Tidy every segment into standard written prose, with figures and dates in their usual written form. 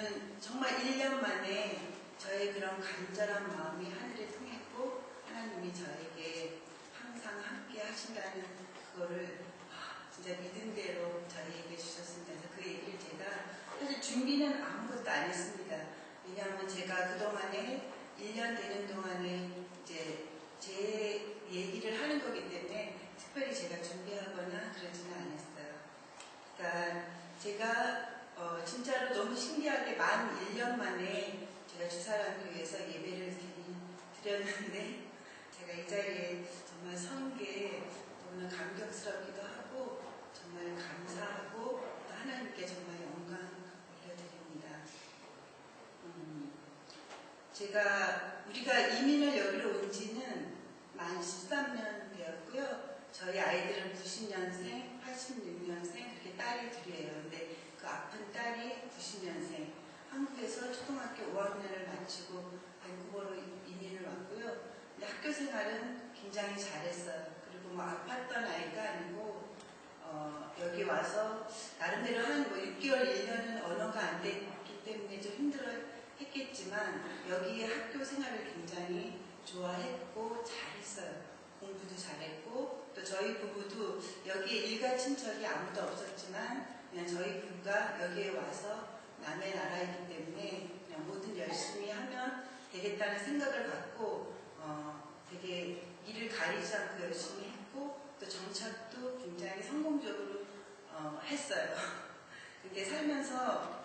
저는 정말 1년 만에 저의 그런 간절한 마음이 하늘에 통했고 하나님이 저에게 항상 함께 하신다는 그거를 진짜 믿음대로 저희에게 주셨습니다. 그래서 그 얘기를 제가 사실 준비는 아무것도 안 했습니다. 왜냐하면 제가 그동안에 1년 되는 동안에 이제 제 얘기를 하는 거기 때문에 특별히 제가 준비하거나 그러지는 않았어요. 그러니까 제가 진짜로 너무 신기하게 만 1년 만에 제가 주사랑교회에서 예배를 드렸는데 제가 이 자리에 정말 선 게 너무나 감격스럽기도 하고 정말 감사하고 또 하나님께 정말 영광 올려드립니다. 우리가 이민을 여기로 온 지는 만 13년 되었고요. 저희 아이들은 90년생, 86년생, 그렇게 딸이 둘이에요. 근데 그 아픈 딸이 90년생, 한국에서 초등학교 5학년을 마치고 밴쿠버로 이민을 왔고요. 근데 학교 생활은 굉장히 잘했어요. 그리고 뭐 아팠던 아이가 아니고 여기 와서 나름대로 한 6개월, 1년은 언어가 안 됐기 때문에 좀 힘들어 했겠지만 여기 학교 생활을 굉장히 좋아했고 잘했어요. 공부도 잘했고 또 저희 부부도 여기에 일가 친척이 아무도 없었지만 그냥 저희 부부가 여기에 와서 남의 나라이기 때문에 그냥 뭐든 열심히 하면 되겠다는 생각을 갖고 되게 일을 가리지 않고 열심히 했고 또 정착도 굉장히 성공적으로 했어요. 근데 살면서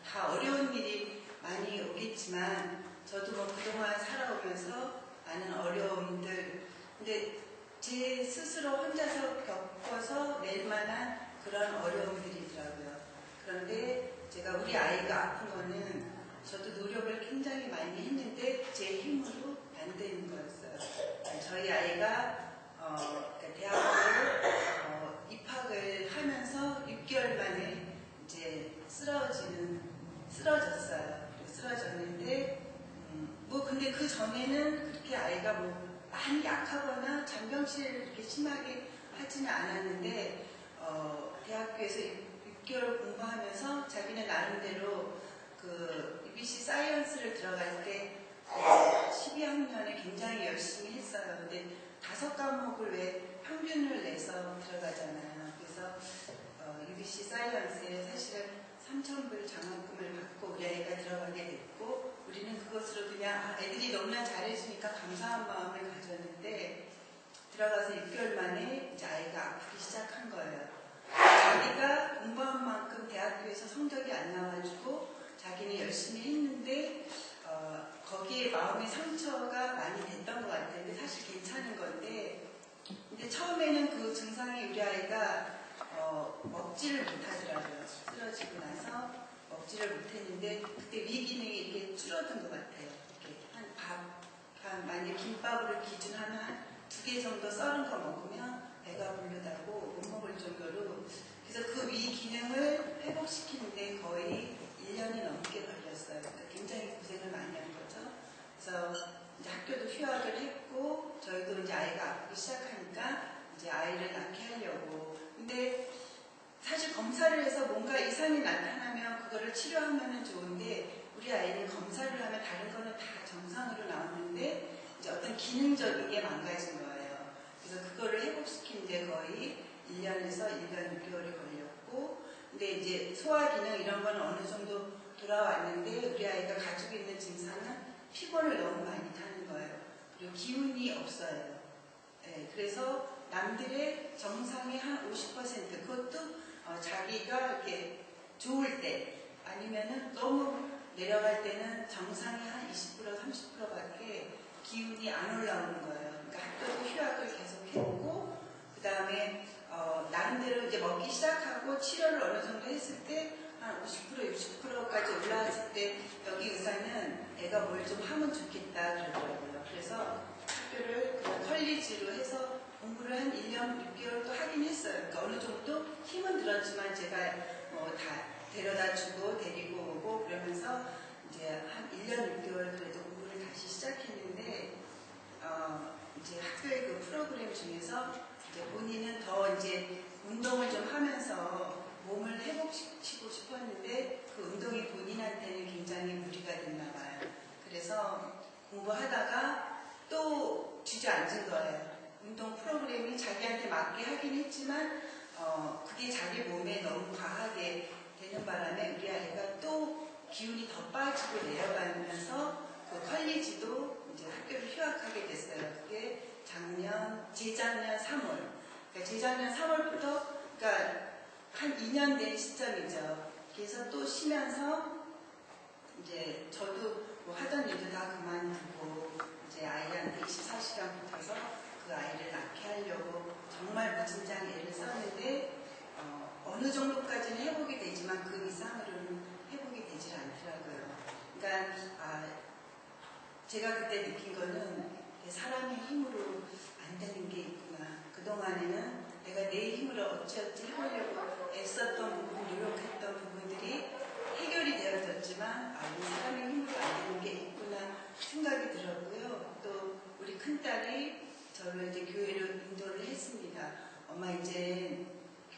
다 어려운 일이 많이 오겠지만 저도 뭐 그동안 살아오면서 많은 어려움들 근데 제 스스로 혼자서 겪어서 낼 만한 그런 어려움들이더라고요. 그런데 제가 우리 아이가 아픈 거는 저도 노력을 굉장히 많이 했는데 제 힘으로 안 되는 거였어요. 저희 아이가 대학을 입학을 하면서 6개월 만에 이제 쓰러졌어요. 쓰러졌는데 근데 그 전에는 그렇게 아이가 뭐 많이 약하거나 잔병치레를 그렇게 심하게 하지는 않았는데 대학교에서 6개월 공부하면서 자기는 나름대로 그 UBC 사이언스를 들어갈 때 12학년에 굉장히 열심히 했어요. 근데 5과목을 왜 평균을 내서 들어가잖아요. 그래서 UBC 사이언스에 사실은 3,000불 장학금을 받고 우리 아이가 들어가게 됐고 우리는 그것으로 그냥 애들이 너무나 잘해주니까 감사한 마음을 가졌는데 들어가서 6개월 만에 이제 아이가 아프기 시작한 거예요. 자기가 공부한 만큼 대학교에서 성적이 안 나와주고 자기는 열심히 했는데 거기에 마음의 상처가 많이 됐던 것 같아요. 근데 사실 괜찮은 건데 근데 처음에는 그 증상이 우리 아이가 먹지를 못하더라고요. 쓰러지고 나서 먹지를 못했는데 그때 위 기능이 이렇게 줄어든 것 같아요. 이렇게 만약 김밥으로 기준하면 한 2개 정도 썰은 거 먹으면 배가 부르다고 못 먹을 정도로 그래서 그 위 기능을 회복시키는데 거의 1년이 넘게 걸렸어요. 그러니까 굉장히 고생을 많이 한 거죠. 그래서 이제 학교도 휴학을 했고 저희도 이제 아이가 아프기 시작하니까 이제 아이를 낳게 하려고 근데 사실 검사를 해서 뭔가 이상이 나타나면 그거를 치료하면 좋은데 우리 아이는 검사를 하면 다른 거는 다 정상으로 나오는데 이제 어떤 기능적인 게 망가진 거예요. 그래서 그거를 회복시키는데 거의 1년에서 1년 6개월이 걸렸고 근데 이제 소화 기능 이런 거는 어느 정도 돌아왔는데 우리 아이가 가지고 있는 증상은 피곤을 너무 많이 타는 거예요. 그리고 기운이 없어요. 네, 그래서 남들의 정상의 한 50% 그것도 자기가 이렇게 좋을 때 아니면은 너무 내려갈 때는 정상이 한 20% 30%밖에 기운이 안 올라오는 거예요. 그러니까 학교도 휴학을 계속 했고 그 다음에 나름대로 이제 먹기 시작하고 치료를 어느 정도 했을 때 한 50% 60%까지 올라왔을 때 여기 의사는 애가 뭘 좀 하면 좋겠다 그러더라고요. 그래서 학교를 그냥 컬리지로 해서 공부를 한 1년 6개월 또 하긴 했어요. 그러니까 어느 정도 힘은 들었지만 제가 다 데려다 주고 데리고 오고 그러면서 이제 한 1년 6개월 그래도 공부를 다시 시작했는데 이제 학교의 그 프로그램 중에서 이제 본인은 더 이제 운동을 좀 하면서 몸을 회복시키고 싶었는데 그 운동이 바람에 우리 아이가 또 기운이 더 빠지고 내려가면서 그 컬리지도 이제 학교를 휴학하게 됐어요. 그게 재작년 3월. 그러니까 재작년 3월부터, 그러니까 한 2년 된 시점이죠. 그래서 또 쉬면서 이제 저도 뭐 하던 일도 다 그만두고 이제 아이한테 24시간 붙어서 그 아이를 낳게 하려고 정말 무진장 애를 썼는데 어느 정도까지는 회복이 되지만 그 이상으로는 회복이 되질 않더라고요. 그러니까 제가 그때 느낀 거는 사람의 힘으로 안 되는 게 있구나. 그동안에는 내가 내 힘으로 어찌어찌 해보려고 애썼던 부분, 노력했던 부분들이 해결이 되어졌지만 이 사람의 힘으로 안 되는 게 있구나 생각이 들었고요. 또 우리 큰딸이 저를 이제 교회로 인도를 했습니다. 엄마 이제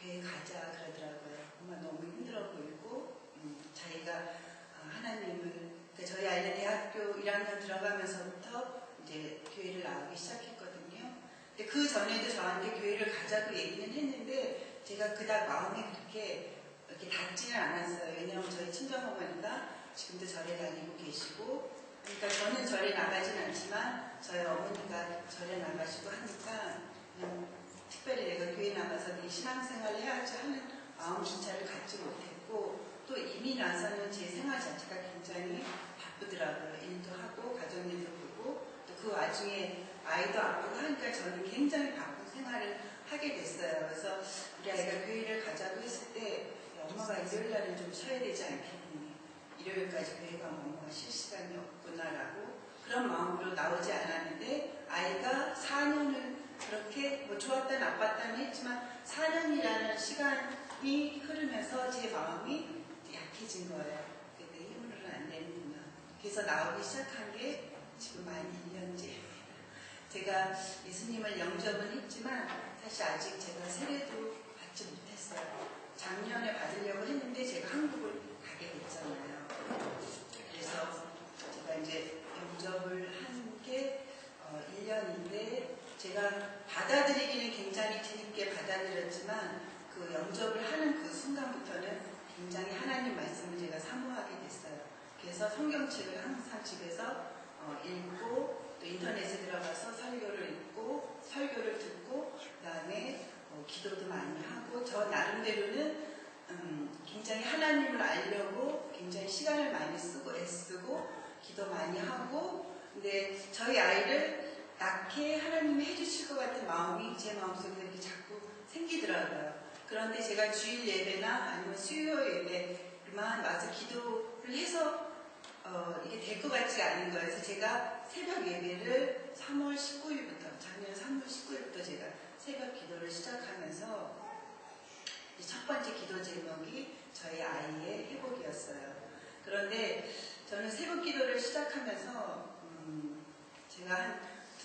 교회 가자 그러더라고요. 엄마 너무 힘들어 보이고 자기가 하나님을 저희 아이는 대학교 1학년 들어가면서부터 이제 교회를 나오기 시작했거든요. 근데 그 전에도 저한테 교회를 가자고 얘기는 했는데 제가 그닥 마음이 그렇게 이렇게 닿지는 않았어요. 왜냐하면 저희 친정어머니가 지금도 절에 다니고 계시고, 그러니까 저는 절에 나가진 않지만 저희 어머니가 절에 나가시고 하니까 특별히 내가 교회 나가서 내 신앙생활을 해야지 하는 마음진짜를 갖지 못했고, 또 이미 나서는 제 생활 자체가 굉장히 바쁘더라고요. 일도 하고 가정일도 보고 또 그 와중에 아이도 아프고 하니까 저는 굉장히 바쁜 생활을 하게 됐어요. 그래서 우리 아이가 교회를 가자고 했을 때 엄마가 일요일 날은 좀 쉬어야 되지 않겠니? 일요일까지 교회 가면 엄마가 쉴 시간이 없구나라고 그런 마음으로 나오지 않았는데 아이가 4년을 그렇게 뭐 좋았다 나빴다는 했지만 4년이라는 시간이 흐르면서 제 마음이 약해진 거예요. 내 힘으로는 안 되는구나. 그래서 나오기 시작한 게 지금 만 1년째입니다. 제가 예수님을 영접은 했지만 사실 아직 제가 세례도 받지 못했어요. 작년에 받으려고 했는데 제가 한국을 가게 됐잖아요. 그래서 제가 이제 영접을 한 게 1년인데 제가 받아들이기는 굉장히 뒤늦게 받아들였지만 그 영접을 하는 그 순간부터는 굉장히 하나님 말씀을 제가 사모하게 됐어요. 그래서 성경책을 항상 집에서 읽고 또 인터넷에 들어가서 설교를 읽고 설교를 듣고 그 다음에 기도도 많이 하고 저 나름대로는 굉장히 하나님을 알려고 굉장히 시간을 많이 쓰고 애쓰고 기도 많이 하고 근데 저희 아이를 낳게 하나님이 해주실 것 같은 마음이 제 마음속에 이렇게 자꾸 생기더라고요. 그런데 제가 주일 예배나 아니면 수요 예배만 와서 기도를 해서 이게 될 것 같지가 않은 거예요. 그래서 제가 새벽 예배를 3월 19일부터 작년 3월 19일부터 제가 새벽 기도를 시작하면서 첫 번째 기도 제목이 저희 아이의 회복이었어요. 그런데 저는 새벽 기도를 시작하면서 제가 한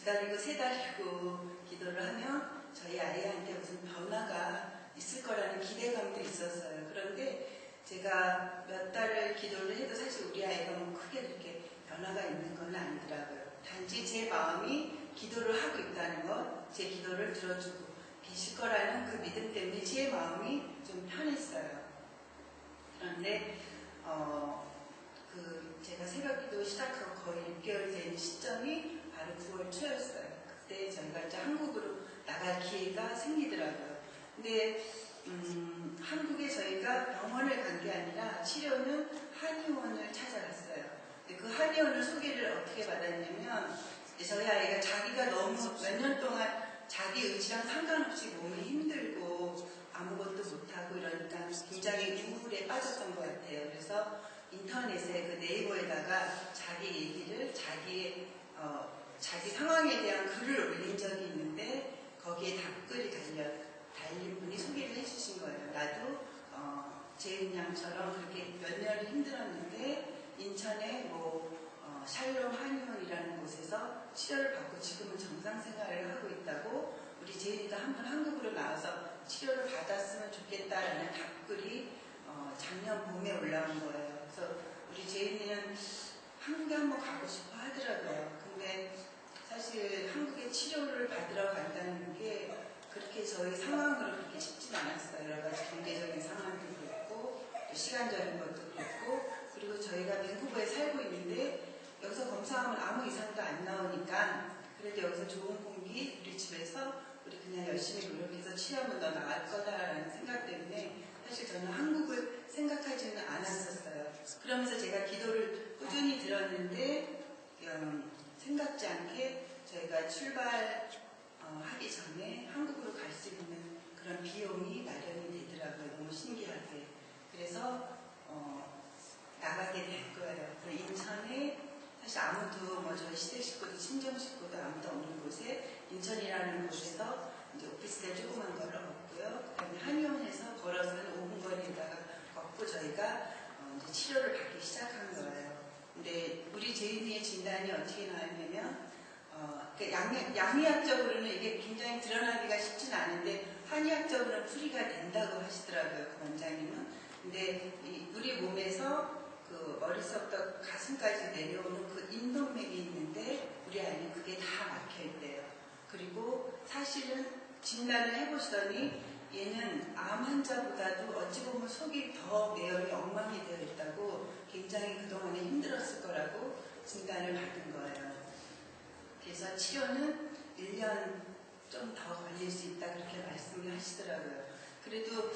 2달이고 3달이고 기도를 하면 저희 아이한테 무슨 변화가 있을 거라는 기대감도 있었어요. 그런데 제가 몇 달을 기도를 해도 사실 우리 아이가 뭐 크게 그렇게 변화가 있는 건 아니더라고요. 단지 제 마음이 기도를 하고 있다는 것, 제 기도를 들어주고 계실 거라는 그 믿음 때문에 제 마음이 좀 편했어요. 그런데 제가 새벽 기도 시작하고 거의 6개월 된 시점이 바로 9월 초였어요. 그때 저희가 이제 한국으로 나갈 기회가 생기더라고요. 근데 한국에 저희가 병원을 간 게 아니라 치료는 한의원을 찾아갔어요. 근데 그 한의원을 소개를 어떻게 받았냐면 저희 아이가 자기가 너무 몇 년 동안 자기 의지랑 상관없이 몸이 힘들고 아무것도 못하고 이러니까 굉장히 우울에 빠졌던 것 같아요. 그래서 인터넷에 그 네이버에다가 자기 얘기를 자기 상황에 대한 글을 올린 적이 있는데 거기에 답글이 달린 분이 소개를 해주신 거예요. 나도 재은 양처럼 그렇게 몇 년을 힘들었는데 인천에 샬롬 한의원이라는 곳에서 치료를 받고 지금은 정상 생활을 하고 있다고 우리 재은이가 한번 한국으로 나와서 치료를 받았으면 좋겠다라는 답글이 작년 봄에 올라온 거예요. 그래서 우리 재은이는 한국에 한번 가고 싶어 하더라고요. 근데 사실 한국에 치료를 받으러 간다는 게 그렇게 저희 상황으로 그렇게 쉽진 않았어요. 여러 가지 경제적인 상황도 그렇고 시간적인 것도 그렇고, 그리고 저희가 밴쿠버에 살고 있는데 여기서 검사하면 아무 이상도 안 나오니까 그래도 여기서 좋은 공기 우리 집에서 우리 그냥 열심히 노력해서 치료하면 더 나을 거다라는 생각 때문에 사실 저는 한국을 생각하지는 않았었어요. 그러면서 제가 기도를 꾸준히 들었는데 생각지 않게 저희가 출발하기 전에 한국으로 갈 수 있는 그런 비용이 마련이 되더라고요. 너무 신기하게. 그래서 나가게 된 거예요. 인천에 사실 아무도 저희 시댁 식구도 친정 식구도 아무도 없는 곳에 인천이라는 곳에서 이제 오피스텔 조그만 걸어 걷고요. 그다음에 한의원에서 걸어서 5분 거리에다가 걷고 저희가 이제 치료를 받기 시작한 거예요. 근데 우리 제인이의 진단이 어떻게 나왔냐면 양의학적으로는 이게 굉장히 드러나기가 쉽진 않은데 한의학적으로는 풀이가 된다고 하시더라고요. 그 원장님은. 근데 우리 몸에서 그 머릿속부터 가슴까지 내려오는 그 인동맥이 있는데 우리 아이는 그게 다 막혀 있대요. 그리고 사실은 진단을 해보시더니 얘는 암 환자보다도 어찌 보면 속이 더 내용이 엉망이 되어 있다고 굉장히 그동안에 힘들었을 거라고 진단을 받은 거예요. 그래서 치료는 1년 좀 더 걸릴 수 있다 그렇게 말씀을 하시더라고요. 그래도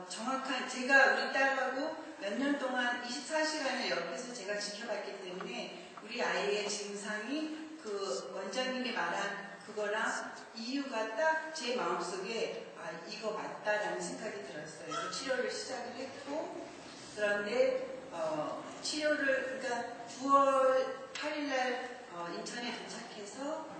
정확한 제가 우리 딸하고 몇 년 동안 24시간을 옆에서 제가 지켜봤기 때문에 우리 아이의 증상이 그 원장님이 말한 그거랑 이유가 딱 제 마음속에 이거 맞다라는 생각이 들었어요. 그래서 치료를 시작을 했고 그런데 치료를 그러니까 9월 8일날 인천에 도착해서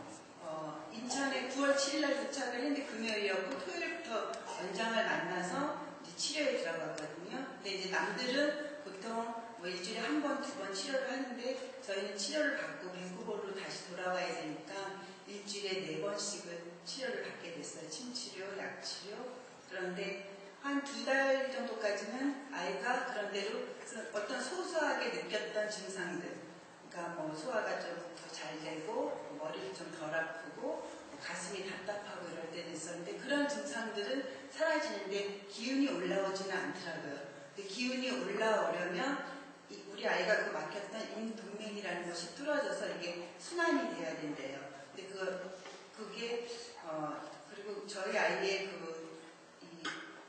인천에 9월 7일날 도착을 했는데 금요일이었고 토요일부터 원장을 만나서 이제 치료에 들어갔거든요. 근데 이제 남들은 보통 일주일에 한 번, 두 번 치료를 하는데 저희는 치료를 받고 밴쿠버로 다시 돌아와야 되니까 일주일에 4번씩은 치료를 받게 됐어요. 침치료, 약치료. 그런데 한 2달 정도까지는 아이가 그런 대로 어떤 소소하게 느꼈던 증상들, 그러니까 뭐 소화가 좀 더 잘 되고 머리도 좀 덜 아프고 가슴이 답답하고 이럴 때는 있었는데 그런 증상들은 사라지는데 기운이 올라오지는 않더라고요. 근데 기운이 올라오려면 우리 아이가 그 막혔던 인동맥이라는 것이 뚫어져서 이게 순환이 돼야 된대요. 근데 그게 그리고 저희 아이의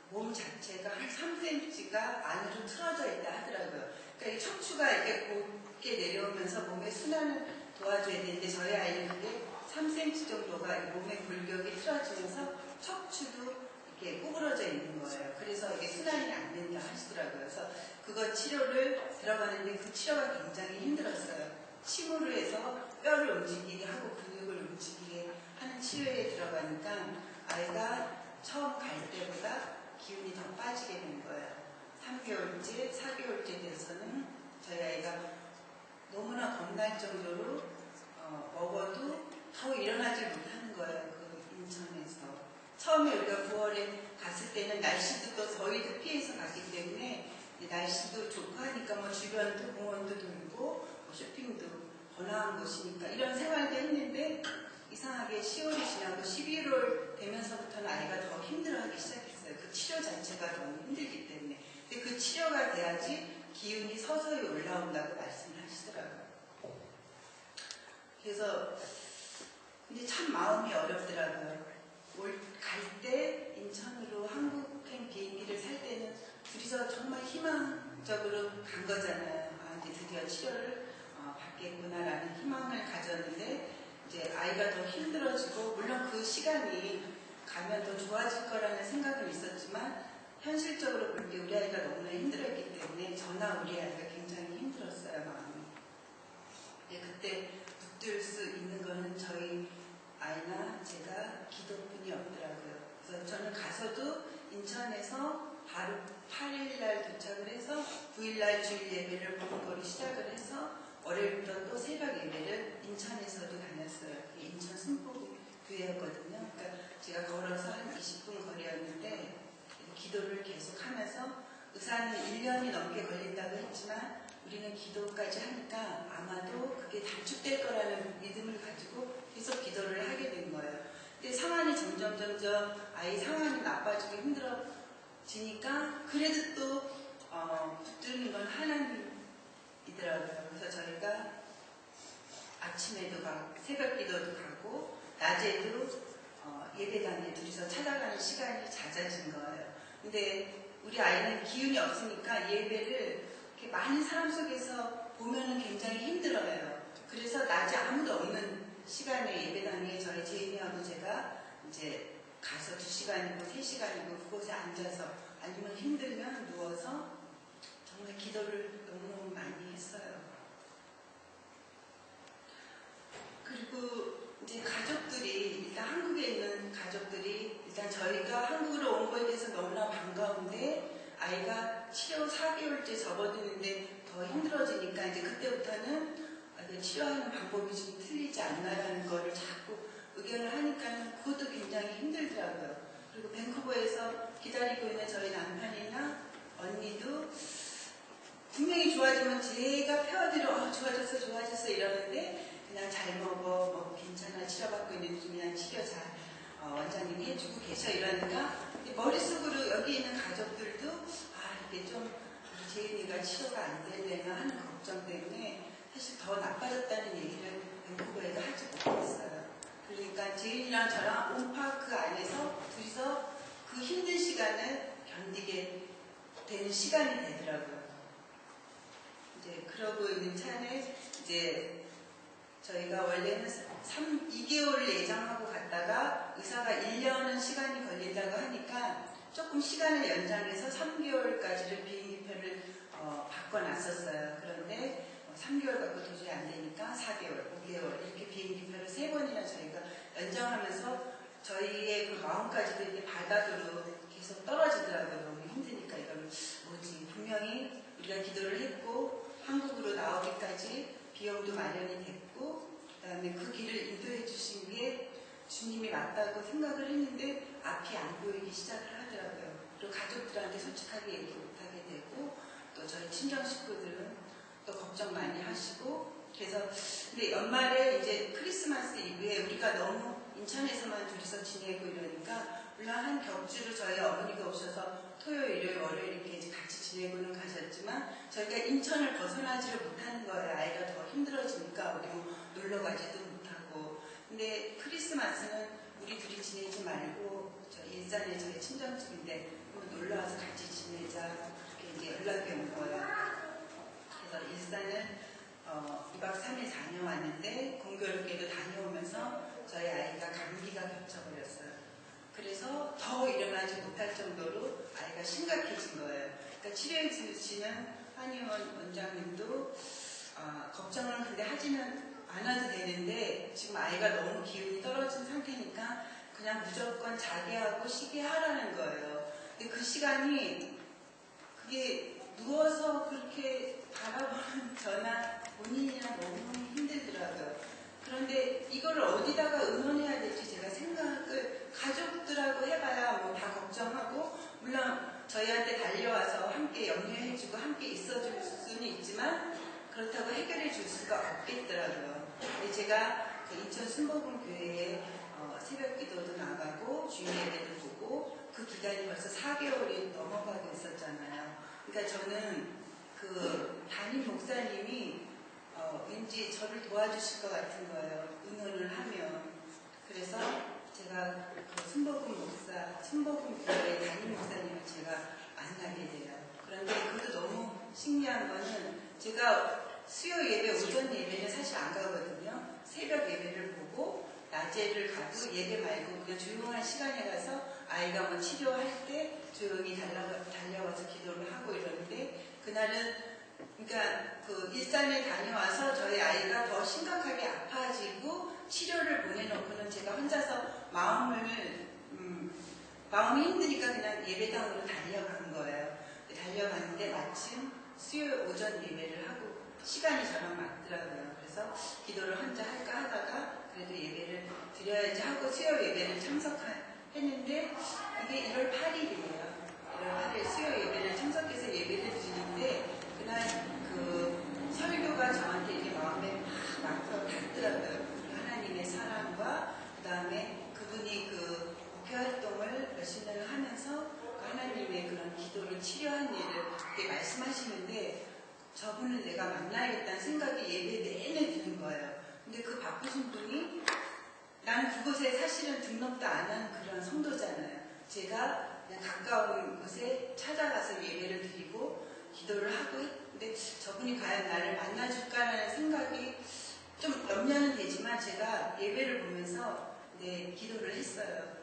몸 자체가 한 3cm가 안으로 틀어져 있다 하더라고요. 그러니까 이 척추가 이렇게 곱게 내려오면서 몸의 순환을 도와줘야 되는데 저희 아이는 그게 3cm 정도가 몸의 골격이 틀어지면서 척추도 이렇게 구부러져 있는 거예요. 그래서 이게 순환이 안 된다 하시더라고요. 그래서 그거 치료를 들어가는데 그 치료가 굉장히 힘들었어요. 침으로 해서 뼈를 움직이게 하고 근육을 움직이게 하는 치료에 들어가니까 아이가 처음 갈 때보다 기운이 더 빠지게 된 거예요. 3개월째, 4개월째 돼서는 저희 아이가 너무나 겁날 정도로 먹어도 더 일어나질 못하는 거예요. 그 인천에서. 처음에 우리가 9월에 갔을 때는 날씨도 또 저희도 피해서 갔기 때문에 날씨도 좋고 하니까 뭐 주변도 공원도 돌고 뭐 쇼핑도 번화한 곳이니까 이런 생활도 했는데 이상하게 10월이 지나고 11월 되면서부터는 아이가 더 힘들어하기 시작했어요. 그 치료 자체가 너무 힘들기 때문에. 근데 그 치료가 돼야지 기운이 서서히 올라온다고 말씀을 하시더라고요. 그래서 근데 참 마음이 어렵더라고요. 갈 때 인천으로 한국행 비행기를 살 때는 둘이서 정말 희망적으로 간 거잖아요. 이제 드디어 치료를 받겠구나라는 희망을 가졌는데 이제 아이가 더 힘들어지고 물론 그 시간이 가면 더 좋아질 거라는 생각은 있었지만 현실적으로 볼 때 우리 아이가 너무나 힘들었기 때문에 저나 우리 아이가 굉장히 힘들었어요. 마음이. 근데 그때 붙들 수 있는 거는 저희 아이나 제가 기도뿐이 없더라고요. 그래서 저는 가서도 인천에서 바로 8일날 도착을 해서 9일날 주일 예배를 본거리 시작을 해서 월요일부터 또 새벽 예배를 인천에서도 다녔어요. 그게 인천 승포교회였거든요. 그러니까 제가 걸어서 한 20분 거리였는데 기도를 계속 하면서 의사는 1년이 넘게 걸린다고 했지만 우리는 기도까지 하니까 아마도 그게 단축될 거라는 믿음을 가지고 계속 기도를 하게 된 거예요. 근데 상황이 점점 아이 상황이 나빠지고 힘들어지니까 그래도 또 붙드는 건 하나님이더라고요. 그래서 저희가 아침에도 가고 새벽 기도도 가고 낮에도 예배당에 둘이서 찾아가는 시간이 잦아진 거예요. 근데 우리 아이는 기운이 없으니까 예배를 이렇게 많은 사람 속에서 보면은 굉장히 힘들어요. 그래서 낮에 아무도 없는 시간에 예배당에 저희 제인이하고 제가 이제 가서 2시간이고 3시간이고 그곳에 앉아서 아니면 힘들면 누워서 정말 기도를 너무너무 많이 했어요. 그리고 이제 가족들이 일단 한국에 있는 가족들이 일단 저희가 한국으로 온 거에 대해서 너무나 반가운데 아이가 치료 4개월째 접어드는데 더 힘들어지니까 이제 그때부터는 치료하는 방법이 좀 틀리지 않나라는 거를 자꾸 의견을 하니까 그것도 굉장히 힘들더라고요. 그리고 밴쿠버에서 기다리고 있는 저희 남편이나 언니도 분명히 좋아지면 제가 표현대로 좋아졌어 이러는데 그냥 잘 먹어, 뭐 괜찮아, 치료받고 있는 중이야, 치료 잘 원장님이 해주고 계셔 이러니까 머릿속으로 여기 있는 가족들도 이게 좀 우리 제인이가 치료가 안 되려나 하는 걱정 때문에 사실 더 나빠졌다는 얘기를 밴쿠버에서 하지 못했어요. 그러니까 제인이랑 저랑 온파 그 안에서 둘이서 그 힘든 시간을 견디게 되는 시간이 되더라고요. 이제 그러고 있는 차에 이제 저희가 원래는 2개월을 예정하고 갔다가 의사가 1년은 시간이 걸린다고 하니까 조금 시간을 연장해서 3개월까지를 비행기표를 바꿔놨었어요. 그런데 3개월 갖고 도저히 안 되니까 4개월, 5개월 이렇게 비행기표를 3번이나 저희가 연장하면서 저희의 그 마음까지도 이제 바닥으로 계속 떨어지더라고요. 너무 힘드니까 이걸 뭐지 분명히 우리가 기도를 했고 한국으로 나오기까지 비용도 마련이 됐고 그 다음에 그 길을 인도해 주신 게 주님이 맞다고 생각을 했는데 앞이 안 보이기 시작을 하더라고요. 그리고 가족들한테 솔직하게 얘기 못하게 되고 또 저희 친정 식구들은 또 걱정 많이 하시고 그래서 근데 연말에 이제 크리스마스 이브에 우리가 너무 인천에서만 둘이서 지내고 이러니까 물론 한 격주로 저희 어머니가 오셔서 토요일, 일요일, 월요일 이렇게 같이 지내고는 가셨지만 저희가 인천을 벗어나지를 못하는 거예요. 아이가 더 힘들어지니까 어디 놀러 가지도 못하고. 근데 크리스마스는 우리 둘이 지내지 말고 저 일산에 저희 친정집인데 놀러 와서 같이 지내자 그렇게 이제 연락이 온 거예요. 그래서 일산은 2박 3일 다녀왔는데 공교롭게도 다녀오면서 저희 아이가 감기가 겹쳐버렸어요. 그래서 더 일어나지 못할 정도로 아이가 심각해진 거예요. 그러니까 치료해 주시는 한의원 원장님도 걱정을 근데 하지는 않아도 되는데 지금 아이가 너무 기운이 떨어진 상태니까 그냥 무조건 자게 하고 쉬게 하라는 거예요. 근데 그 시간이 그게 누워서 그렇게 바라보는 저나 본인이랑 너무 힘들더라고요. 그런데 이걸 어디다가 의논해야 될지 제가 생각을 가족들하고 해봐야 뭐 다 걱정하고 물론 저희한테 달려와서 함께 염려해주고 함께 있어줄 수는 있지만 그렇다고 해결해 줄 수가 없겠더라고요. 근데 제가 그 인천 순복음교회에 새벽 기도도 나가고 주일 예배도 보고 그 기간이 벌써 4개월이 넘어가고 있었잖아요. 그러니까 저는 그 담임 목사님이 왠지 저를 도와주실 것 같은 거예요. 의논을 하면. 그래서 제가 그 순복음교회 담임 목사님을 제가 만나게 돼요. 그런데 그것도 너무 신기한 거는 제가 수요 예배, 오전 예배는 사실 안 가거든요. 새벽 예배를 보고 낮에를 가도 예배 말고 그냥 조용한 시간에 가서 아이가 뭐 치료할 때 조용히 달려와서 기도를 하고 이러는데 그날은 그러니까 그 일산에 다녀와서 저희 아이가 더 심각하게 아파지고 치료를 보내놓고는 제가 혼자서 마음이 힘드니까 그냥 예배당으로 달려간 거예요. 달려갔는데 마침 수요 오전 예배를 하고 시간이 저랑 맞더라고요. 그래서 기도를 혼자 할까 하다가 그래도 예배를 드려야지 하고 수요 예배를 참석했는데 이게 1월 8일이에요. 1월 8일 수요 예배를 참석해서 예배를 드리는데 그날 그 설교가 저한테 이렇게 마음에 막 닿더라고요. 하나님의 사랑과 그 다음에 그분이 그 목회 활동을 몇십 년을 하면서 그 하나님의 그런 기도를 치료한 일을 그때 말씀하시는데 저분을 내가 만나야겠다는 생각이 예배 내내 드는 거예요. 근데 그 바쁘신 분이 나는 그곳에 사실은 등록도 안 한 그런 성도잖아요. 제가 그냥 가까운 곳에 찾아가서 예배를 드리고 기도를 하고 근데 저분이 과연 나를 만나줄까라는 생각이 좀 염려는 되지만 제가 예배를 보면서 기도를 했어요.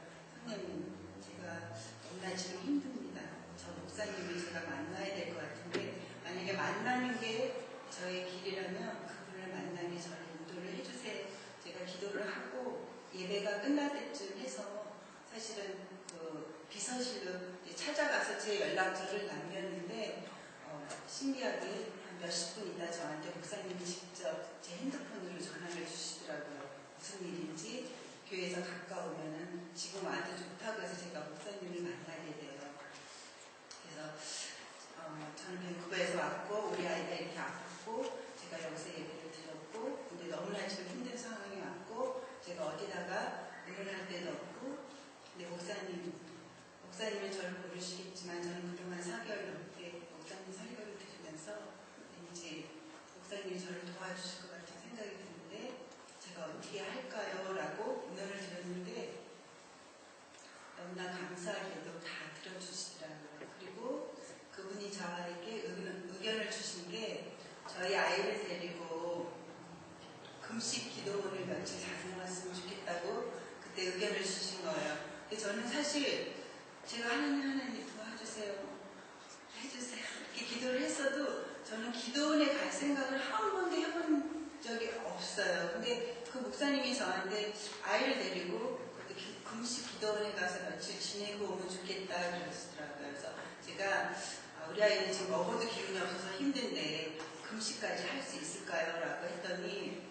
선생님, 제가 너무나 지금 힘듭니다. 저 목사님을 제가 만나야 될 것 같은데 만약에 만나는 게 저의 길이라면 그분을 만나게 저를 인도를 해주세요. 제가 기도를 하고 예배가 끝날 때쯤 해서 사실은 그 비서실로 찾아가서 제 연락처를 남겼는데 신기하게 한 몇십 분 있다 저한테 목사님이 직접 제 핸드폰으로 전화를 주시더라고요. 무슨 일인지 교회에서 가까우면은 지금 와도 좋다고 해서 제가 목사님을 만나게 돼요. 그래서 저는 밴쿠버에서 왔고 우리 아이가 이렇게 아팠고 제가 여기서 예배를 드렸고 근데 너무나 지금 힘든 상황이 왔고 제가 어디다가 의논할 데도 없고 근데 목사님은 저를 모르시겠지만 저는 그동안 4개월 넘게 목사님 설교를 들으면서 왠지 목사님이 저를 도와주실 것 같은 생각이 드는데 제가 어떻게 할까요? 라고 의논을 드렸는데 너무나 감사하게도 다 들어주시더라고요. 그리고 그분이 저에게 의견을 주신 게 저희 아이를 데리고 금식 기도원을 며칠 다녀왔으면 좋겠다고 그때 의견을 주신 거예요. 근데 저는 사실 제가 하나님 도와주세요. 해주세요. 이렇게 기도를 했어도 저는 기도원에 갈 생각을 한 번도 해본 적이 없어요. 근데 그 목사님이 저한테 아이를 데리고 금식 기도원에 가서 며칠 지내고 오면 좋겠다 그러시더라고요. 그래서 제가 우리 아이는 지금 먹어도 기운이 없어서 힘든데 금식까지 할 수 있을까요? 라고 했더니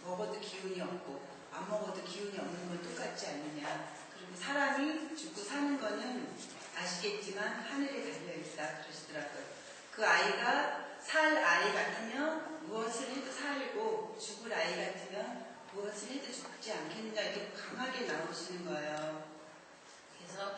먹어도 기운이 없고 안 먹어도 기운이 없는 건 똑같지 않느냐. 그리고 사람이 죽고 사는 거는 아시겠지만 하늘에 달려있다 그러시더라고요. 그 아이가 살 아이 같으면 무엇을 해도 살고 죽을 아이 같으면 무엇을 해도 죽지 않겠느냐 이렇게 강하게 나오시는 거예요. 그래서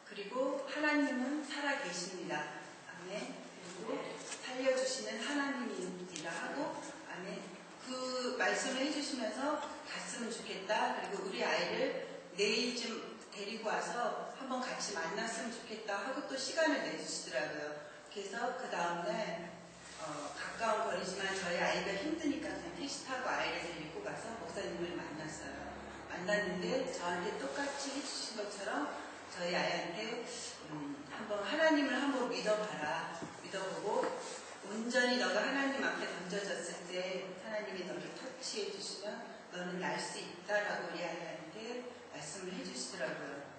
그리고 하나님은 살아 계십니다. 아멘. 그리고 살려주시는 하나님이라 하고 아멘. 그 말씀을 해주시면서 갔으면 좋겠다. 그리고 우리 아이를 내일쯤 데리고 와서 한번 같이 만났으면 좋겠다 하고 또 시간을 내주시더라고요. 그래서 그 다음날 가까운 거리지만 저희 아이가 힘드니까 그냥 택시 타고 아이를 데리고 가서 목사님을 만났어요. 만났는데 저한테 똑같이 해주신 것처럼 저희 아이한테 한번 하나님을 한번 믿어봐라. 믿어보고 온전히 너가 하나님 앞에 던져졌을 때 하나님이 너를 터치해 주시면 너는 날 수 있다라고 우리 아이한테 말씀을 해주시더라고요.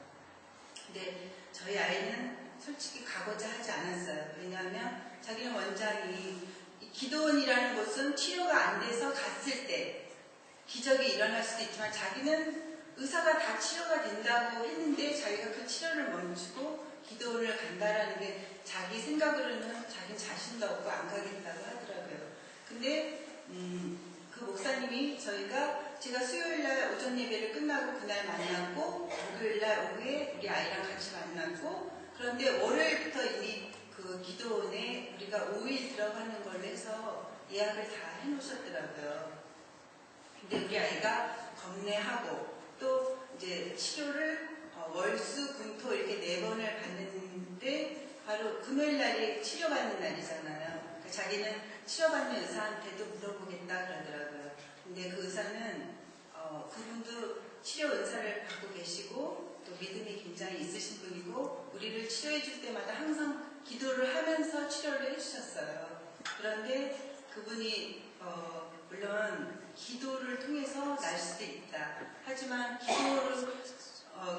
근데 저희 아이는 솔직히 가고자 하지 않았어요. 왜냐하면 자기는 원장이 기도원이라는 곳은 치료가 안 돼서 갔을 때 기적이 일어날 수도 있지만 자기는 의사가 다 치료가 된다고 했는데 자기가 그 치료를 멈추고 기도원을 간다라는 게 자기 생각으로는 자기는 자신도 없고 안 가겠다고 하더라고요. 근데 그 목사님이 제가 수요일날 오전 예배를 끝나고 그날 만났고 목요일날 오후에 우리 아이랑 같이 만났고 그런데 월요일부터 이미 그 기도원에 우리가 5일 들어가는 걸로 해서 예약을 다 해놓으셨더라고요. 근데 우리 아이가 겁내하고 또 이제 치료를 월수 금토 이렇게 4번을 받는데 바로 금요일 날이 치료받는 날이잖아요. 그러니까 자기는 치료받는 의사한테도 물어보겠다 그러더라고요. 근데 그 의사는 그분도 치료 은사를 받고 계시고 또 믿음이 굉장히 있으신 분이고 우리를 치료해 줄 때마다 항상 기도를 하면서 치료를 해주셨어요. 그런데 그분이 물론 기도를 통해서 날 수도 있다. 하지만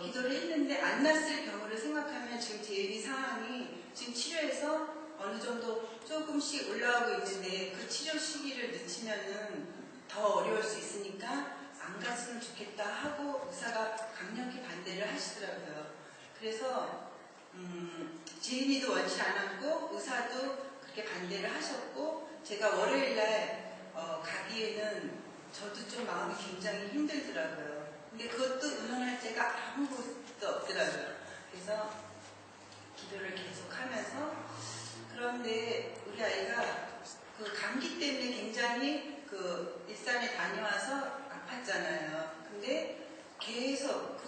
기도를 했는데 안 났을 경우를 생각하면 지금 제이 상황이 지금 치료해서 어느 정도 조금씩 올라오고 있는데 그 치료 시기를 늦추면은 더 어려울 수 있으니까 안 갔으면 좋겠다 하고 의사가 강력히 반대를 하시더라고요. 그래서 지인이도 원치 않았고 의사도 그렇게 반대를 하셨고 제가 월요일날 가기에는 저도 좀 마음이 굉장히 힘들더라고요. 근데 그것도 의논할 데가 아무것도 없더라고요. 그래서 기도를 계속 하면서 그런데 우리 아이가 그 감기 때문에 굉장히 그 일산에 다녀와서 아팠잖아요. 근데 계속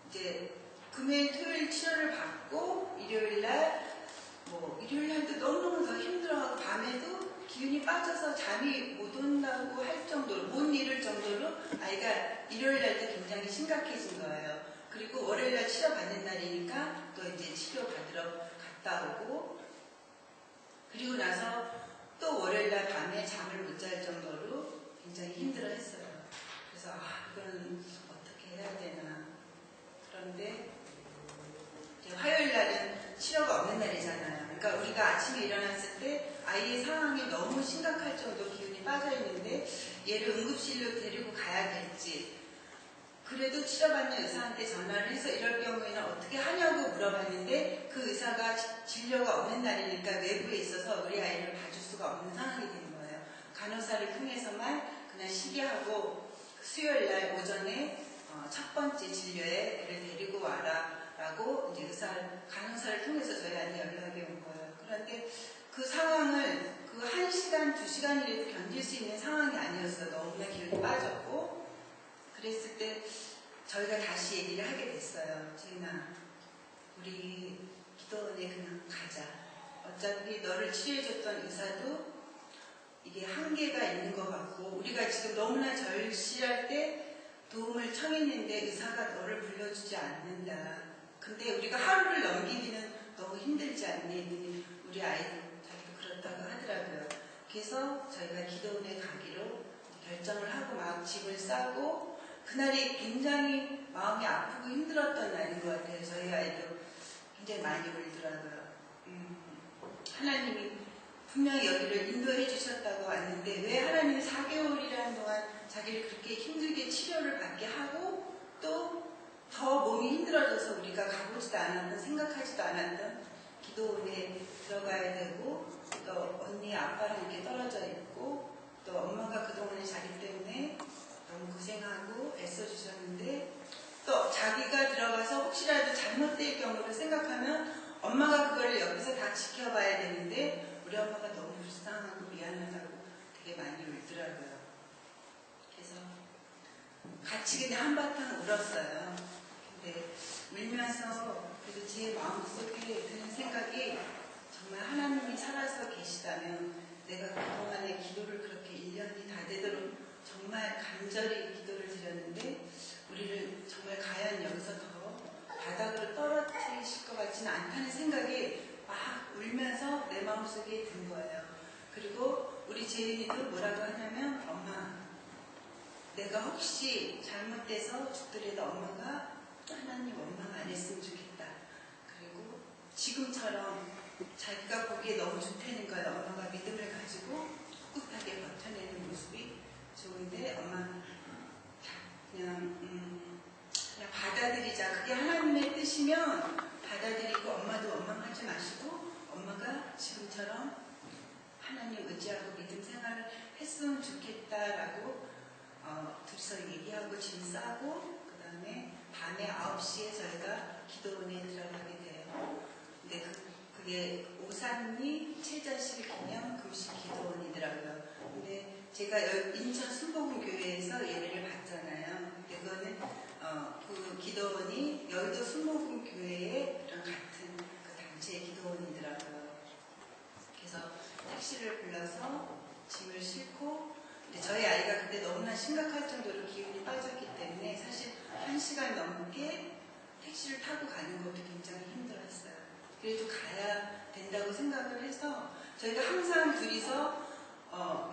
이제 금요일, 토요일 치료를 받고 일요일 날도 너무너무 더 힘들어하고 밤에도 기운이 빠져서 잠이 못 온다고 할 정도로 못 이룰 정도로 아이가 일요일 날도 굉장히 심각해진 거예요. 그리고 월요일 날 치료 받는 날이니까 또 이제 치료 받으러 갔다 오고 그리고 나서 또 월요일 날 밤에 잠을 못 잘 정도로 굉장히 힘들어했어요. 그래서 이건 어떻게 해야 되나. 그런데 이제 화요일 날은 치료가 없는 날이잖아요. 그러니까 우리가 아침에 일어났을 때 아이의 상황이 너무 심각할 정도로 기운이 빠져 있는데 얘를 응급실로 데리고 가야 될지 그래도 치료받는 의사한테 전화를 해서 이럴 경우에는 어떻게 하냐고 물어봤는데 그 의사가 진료가 없는 날이니까 외부에 있어서 우리 아이를 봐줄 수가 없는 상황이 된 거예요. 간호사를 통해서만 그날 시기하고 수요일 날 오전에 첫 번째 진료에 애를 데리고 와라 라고 이제 간호사를 통해서 저희한테 연락이 온 거예요. 그런데 그 상황을 그 1시간, 2시간이라도 견딜 수 있는 상황이 아니었어요. 너무나 기운이 빠졌고 그랬을 때 저희가 다시 얘기를 하게 됐어요. 재인아, 우리 기도원에 그냥 가자. 어차피 너를 치료해줬던 의사도 이게 한계가 있는 것 같고 우리가 지금 너무나 절실할 때 도움을 청했는데 의사가 너를 불러주지 않는다. 근데 우리가 하루를 넘기기는 너무 힘들지 않니? 우리 아이도 그렇다고 하더라고요. 그래서 저희가 기도원에 가기로 결정을 하고 막 집을 싸고 그날이 굉장히 마음이 아프고 힘들었던 날인 것 같아요. 저희 아이도 굉장히 많이 울더라고요. 하나님이 분명히 여기를 인도해 주셨다고 왔는데 왜 하나님이 4개월이라는 동안 자기를 그렇게 힘들게 치료를 받게 하고 또 더 몸이 힘들어져서 우리가 가보지도 않았던 생각하지도 않았던 기도원에 들어가야 되고 또 언니 아빠랑 이렇게 떨어져 있고 또 엄마가 그동안에 자기 때문에 너무 고생하고 애써주셨는데 또 자기가 들어가서 혹시라도 잘못될 경우를 생각하면 엄마가 그걸 옆에서 다 지켜봐야 되는데 우리 엄마가 너무 불쌍하고 미안하다고 되게 많이 울더라고요. 그래서 같이 그냥 한바탕 울었어요. 근데 울면서 그래도 제 마음속에 드는 생각이 정말 하나님이 살아서 계시다면 내가 그동안에 기도를 그렇게 1년이 다 되도록 정말 간절히 기도를 드렸는데 우리를 정말 과연 여기서 더 바닥으로 떨어뜨리실 것 같지는 않다는 생각이 막 울면서 내 마음속에 든 거예요. 그리고 우리 재인이도 뭐라고 하냐면 엄마 내가 혹시 잘못돼서 죽더라도 엄마가 하나님 원망 안 했으면 좋겠다. 그리고 지금처럼 자기가 보기에 너무 좋다는 거예요. 엄마가 믿음을 가지고 꿋꿋하게 버텨내는 모습이 좋은데 엄마 그냥 받아들이자. 그게 하나님의 뜻이면 받아들이고 엄마도 원망하지 마시고 엄마가 지금처럼 하나님 의지하고 믿음 생활을 했으면 좋겠다라고 둘이서 얘기하고 짐 싸고 그 다음에 밤에 9시에 저희가 기도원에 들어가게 돼요. 근데 그게 오산리 최자실 기념 금식 기도원이더라고요. 근데 제가 인천 순복음교회에서 예배를 받잖아요. 근데 그거는 그 기도원이 여의도 순복음교회의 그런 같은 그 단체의 기도원이더라고요. 그래서 택시를 불러서 짐을 싣고 근데 저희 아이가 그때 너무나 심각할 정도로 기운이 빠졌기 때문에 사실 1시간 넘게 택시를 타고 가는 것도 굉장히 힘들었어요. 그래도 가야 된다고 생각을 해서 저희가 항상 둘이서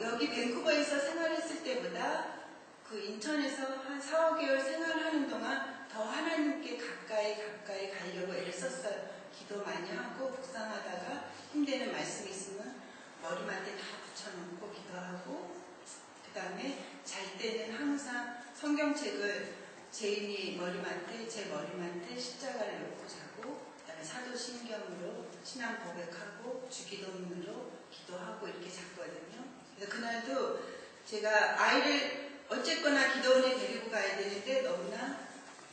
여기 밴쿠버에서 생활했을 때보다 그 인천에서 한 4, 5개월 생활하는 동안 더 하나님께 가까이 가려고 애를 썼어요. 기도 많이 하고 묵상하다가 힘드는 말씀이 있으면 머리맡에 다 붙여놓고 기도하고 그 다음에 잘 때는 항상 성경책을 제인이 머리맡에 제 머리맡에 십자가를 놓고 자고 그 다음에 사도신경으로 신앙 고백하고 주기도문으로 기도하고 이렇게 잤거든요. 그래서 그날도 제가 아이를 어쨌거나 기도원에 데리고 가야 되는데 너무나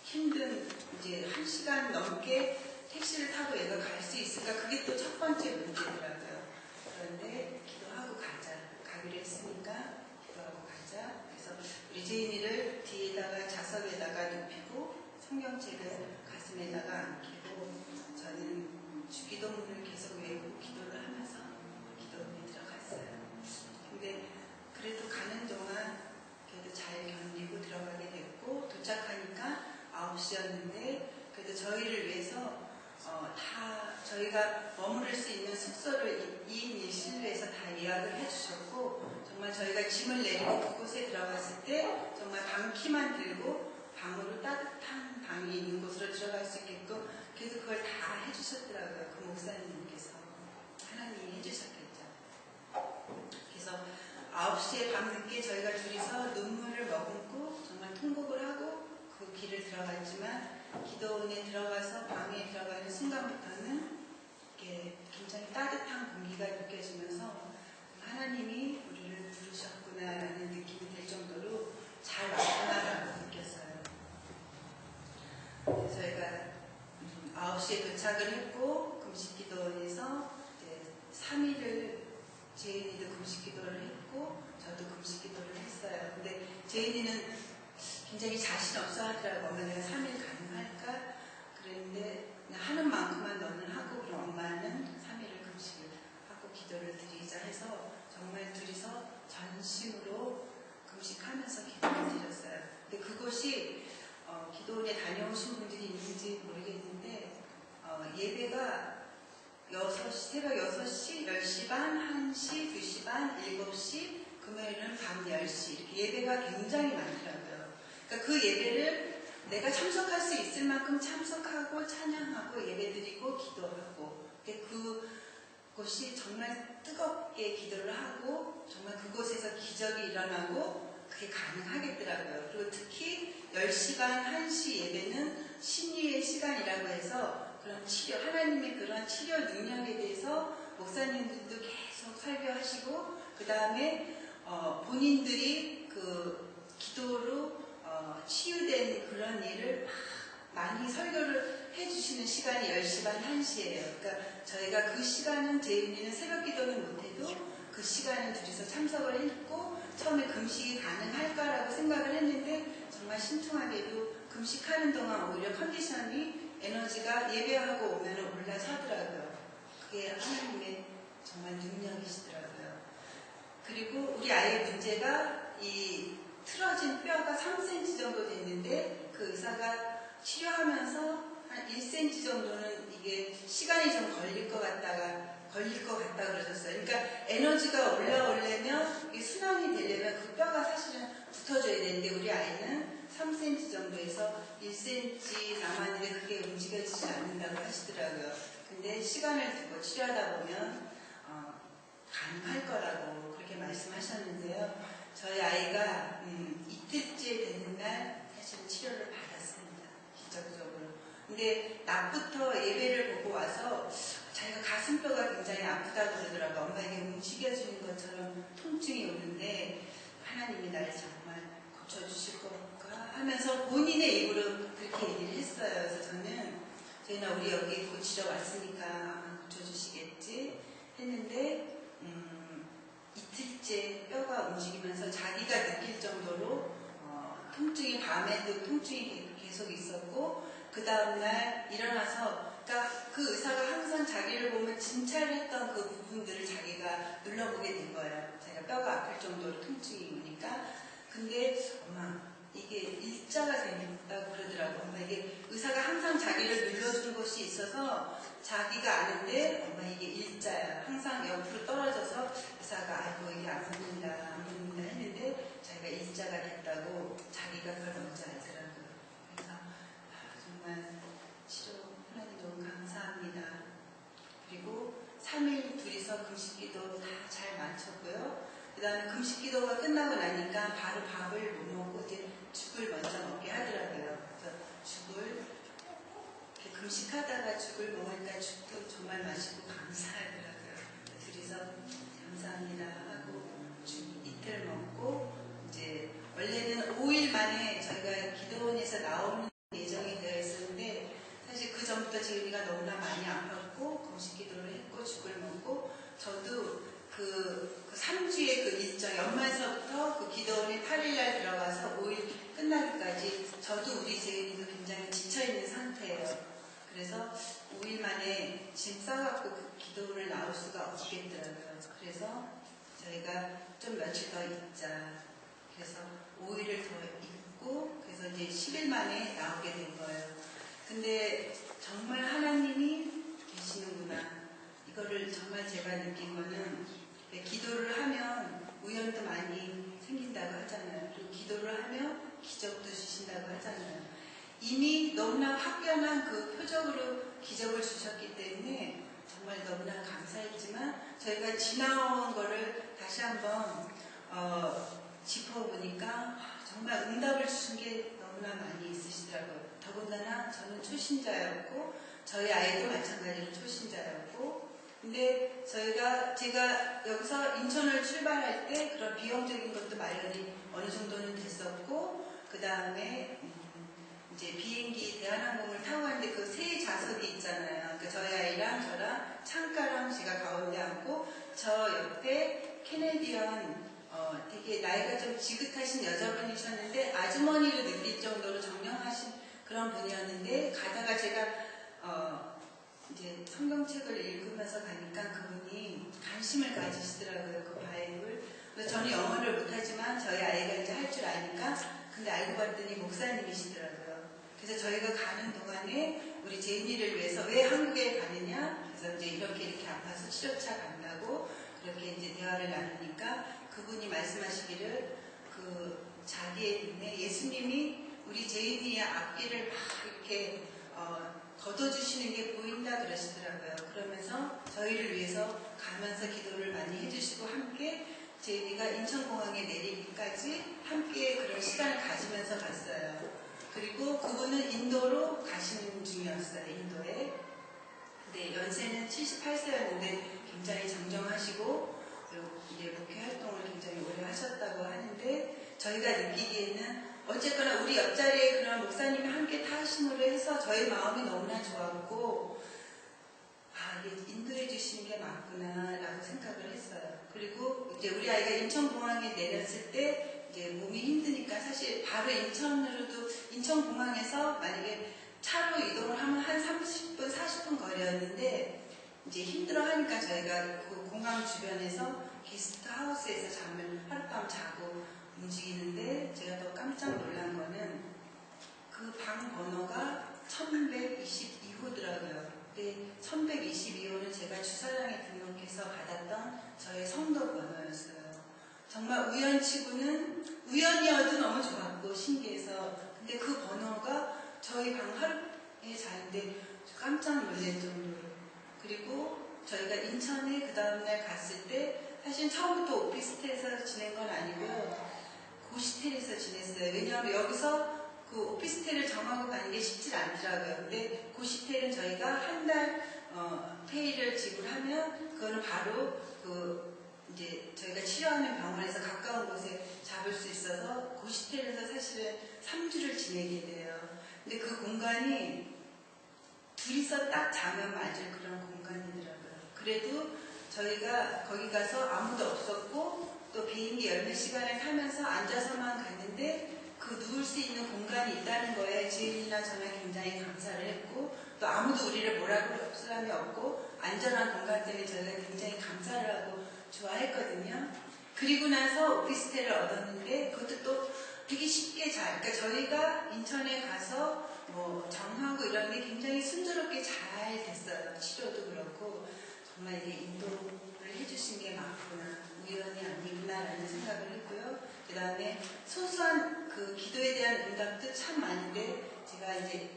힘든 이제 1시간 넘게 택시를 타고 얘가 갈 수 있을까? 그게 또 첫 번째 문제더라고요. 그런데 기도하고 가기로 했으니까 기도하고 가자. 그래서 우리 제인이를 뒤에다가 좌석에다가 눕히고 성경책을 가슴에다가 안기고 저는 주기도문을 계속 외우고 기도를 하면서 기도문에 들어갔어요. 근데 그래도 가는 동안 그래도 잘 견디고 들어가게 됐고 도착하니까 9시였는데 그래도 저희를 위해서 다 저희가 머무를 수 있는 숙소를 2인 1실로에서 다 예약을 해주셨고 정말 저희가 짐을 내리고 그곳에 들어갔을 때 정말 방키만 들고 방으로 따뜻한 방이 있는 곳으로 들어갈 수 있게끔 그래서 그걸 다 해주셨더라고요. 그 목사님께서 하나님이 해주셨겠죠. 그래서 9시에 밤늦게 저희가 둘이서 눈물을 머금고 정말 통곡을 하고 그 길을 들어갔지만 기도원에 들어가서 방에 들어가는 순간부터는 이렇게 굉장히 따뜻한 공기가 느껴지면서 하나님이 우리를 부르셨구나라는 느낌이 들 정도로 잘 왔구나라고 느꼈어요. 그래서 저희가 9시에 도착을 했고 금식기도원에서 이제 3일을 제인이도 금식기도를 했고 저도 금식기도를 했어요. 근데 제인이는 굉장히 자신 없어 하더라고. 엄마 내가 3일 가능할까? 그랬는데 하는 만큼만 너는 하고 그럼 엄마는 3일을 금식을 하고 기도를 드리자 해서 정말 둘이서 전심으로 금식하면서 기도를 드렸어요. 근데 그곳이 기도원에 다녀오신 분들이 있는지 모르겠는데 예배가 6시, 새벽 6시, 10시 반, 1시, 2시 반, 7시, 금요일은 밤 10시 이렇게 예배가 굉장히 많더라고요. 그러니까 그 예배를 내가 참석할 수 있을 만큼 참석하고 찬양하고 예배드리고 기도하고 그곳이 정말 뜨겁게 기도를 하고 정말 그곳에서 기적이 일어나고 그게 가능하겠더라고요. 그리고 특히 10시 반, 1시 예배는 신유의 시간이라고 해서 그런 치료, 하나님의 그런 치료 능력에 대해서 목사님들도 계속 설교하시고 그 다음에 본인들이 그 기도로 치유된 그런 일을 많이 설교를 해주시는 시간이 10시 반, 1시예요. 그러니까 저희가 그 시간은 제인이는 새벽 기도는 못해도 그 시간은 둘이서 참석을 했고 처음에 금식이 가능할까라고 생각을 했는데 정말 신통하게도 금식하는 동안 오히려 컨디션이 에너지가 예배하고 오면 올라서 하더라고요. 그게 하나님의 정말 능력이시더라고요. 그리고 우리 아이의 문제가 이 틀어진 뼈가 3cm 정도 됐는데 그 의사가 치료하면서 한 1cm 정도는 이게 시간이 좀 걸릴 것 같다 그러셨어요. 그러니까 에너지가 올라오려면 이게 순환이 되려면 그 뼈가 사실은 붙어줘야 되는데 우리 아이는 3cm 정도에서 1cm 남았는데 그게 움직여지지 않는다고 하시더라고요. 근데 시간을 두고 치료하다 보면 가능할 거라고 그렇게 말씀하셨는데요. 저희 아이가 이틀째 되는 날 사실 치료를 받았습니다. 기적적으로. 근데 낮부터 예배를 보고 와서 자기가 가슴뼈가 굉장히 아프다고 그러더라고요. 엄마 이게 움직여지는 것처럼 통증이 오는데 하나님이 날 정말 고쳐주실 것인가 하면서 본인의 입으로 그렇게 얘기를 했어요. 그래서 저희는 우리 여기 고치러 왔으니까 아마 고쳐주시겠지 했는데 이틀째 뼈가 움직이면서 자기가 느낄 정도로 통증이 밤에도 통증이 계속 있었고 그 다음날 일어나서 그러니까 그 의사가 항상 자기를 보면 진찰했던 그 부분들을 자기가 눌러보게 된 거예요. 자기가 뼈가 아플 정도로 통증이 오니까 근데 엄마 이게 일자가 생겼다고 그러더라고. 엄마 이게 의사가 항상 자기를 눌러준 곳이 있어서 자기가 아는데 엄마 이게 일자야. 항상 옆으로 떨어져서 의사가 아이고 이게 안 보인다 했는데 자기가 일자가 됐다고 자기가 그걸 먼저 알더라고요. 그래서 정말 치료 하나님 너무 감사합니다. 그리고 3일 둘이서 금식기도 다 잘 마쳤고요. 그 다음에 금식기도가 끝나고 나니까 바로 밥을 못 먹고 이제 죽을 먼저 먹게 하더라고요. 그래서 죽을 이렇게 금식하다가 죽을 먹으니까 죽도 정말 맛있고 감사하더라고요. 둘이서 감사합니다 하고 죽 이틀 먹고 이제 원래는 5일 만에 저희가 기도원에서 나오는 예정이 되어 있었는데 사실 그 전부터 재은이가 너무나 그래서 5일 만에 짐 싸갖고 그 기도를 나올 수가 없겠더라고요. 그래서 저희가 좀 며칠 더 있자. 그래서 5일을 더 있고, 그래서 이제 10일 만에 나오게 된 거예요. 근데 정말 하나님이 계시는구나. 이거를 정말 제가 느낀 거는, 기도를 하면 우연도 많이 생긴다고 하잖아요. 그리고 기도를 하면 기적도 주신다고 하잖아요. 이미 너무나 확연한 그 표적으로 기적을 주셨기 때문에 정말 너무나 감사했지만, 저희가 지나온 거를 다시 한번 짚어보니까 정말 응답을 주신 게 너무나 많이 있으시더라고요. 더군다나 저는 초신자였고 저희 아이도 마찬가지로 초신자였고, 근데 제가 여기서 인천을 출발할 때 그런 비용적인 것도 마련이 어느 정도는 됐었고, 그 다음에 이제 비행기 대한항공을 타고 가는데 그 세 좌석이 있잖아요. 그러니까 저희 아이랑 저랑 창가랑 제가 가운데 앉고, 저 옆에 캐네디언 되게 나이가 좀 지긋하신 여자분이셨는데 아주머니로 느낄 정도로 정령하신 그런 분이었는데, 가다가 제가 이제 성경책을 읽으면서 가니까 그분이 관심을 가지시더라고요. 그 바이블. 그래서 저는 영어를 못하지만 저희 아이가 이제 할 줄 아니까, 근데 알고 봤더니 목사님이시더라고요. 그래서 저희가 가는 동안에 우리 제인이를 위해서 왜 한국에 가느냐, 그래서 이제 이렇게 아파서 치료차 간다고 그렇게 이제 대화를 나누니까 그분이 말씀하시기를 그 자기의 눈에 예수님이 우리 제인이의 앞길을 막 이렇게 걷어주시는 게 보인다 그러시더라고요. 그러면서 저희를 위해서 가면서 기도를 많이 해주시고, 함께 제인이가 인천공항에 내리기까지 함께 그런 시간을 가지면서 갔어요. 그리고 그분은 인도로 가시는 중이었어요. 인도에. 근데 연세는 78세였는데 굉장히 정정하시고, 그리고 이제 목회 활동을 굉장히 오래 하셨다고 하는데, 저희가 느끼기에는 어쨌거나 우리 옆자리에 그런 목사님이 함께 타심으로 해서 저희 마음이 너무나 좋았고, 이게 인도해 주시는 게 맞구나 라고 생각을 했어요. 그리고 이제 우리 아이가 인천공항에 내렸을 때 이제 몸이 힘드니까, 사실 바로 인천공항에서 만약에 차로 이동을 하면 한 30분, 40분 거리였는데, 이제 힘들어 하니까 저희가 그 공항 주변에서 게스트 하우스에서 잠을 하룻밤 자고 움직이는데, 제가 더 깜짝 놀란 거는 그 방 번호가 1122호더라고요. 근데 1122호는 제가 주사장에 등록해서 받았던 저의 성도 번호였어요. 정말 우연이어도 너무 좋았고 신기해서, 근데 그 번호가 저희 방 하루에 자는데 깜짝 놀랄 정도로. 그리고 저희가 인천에 그 다음날 갔을 때, 사실 처음부터 오피스텔에서 지낸 건 아니고요, 고시텔에서 지냈어요. 왜냐하면 여기서 그 오피스텔을 정하고 가는 게 쉽지 않더라고요. 근데 고시텔은 저희가 한 달 페이를 지불하면 그거는 바로 이제 저희가 치료하는 병원에서 가까운 곳에 잡을 수 있어서 고시텔에서 사실은 3주를 지내게 돼요. 근데 그 공간이 둘이서 딱 자면 맞을 그런 공간이더라고요. 그래도 저희가 거기 가서 아무도 없었고, 또 비행기 10시간을 타면서 앉아서만 갔는데 그 누울 수 있는 공간이 있다는 거에 지은이나 저는 굉장히 감사를 했고, 또 아무도 우리를 뭐라고 할 사람이 없고 안전한 공간 때문에 저희가 굉장히 감사를 하고 좋아했거든요. 그리고 나서 오피스텔을 얻었는데 그것도 또 되게 쉽게 그러니까 저희가 인천에 가서 뭐 정하고 이런 게 굉장히 순조롭게 잘 됐어요. 치료도 그렇고. 정말 이게 인도를 해주신 게 맞구나, 우연이 아니구나라는 생각을 했고요. 그 다음에 소소한 그 기도에 대한 응답도 참 많은데, 제가 이제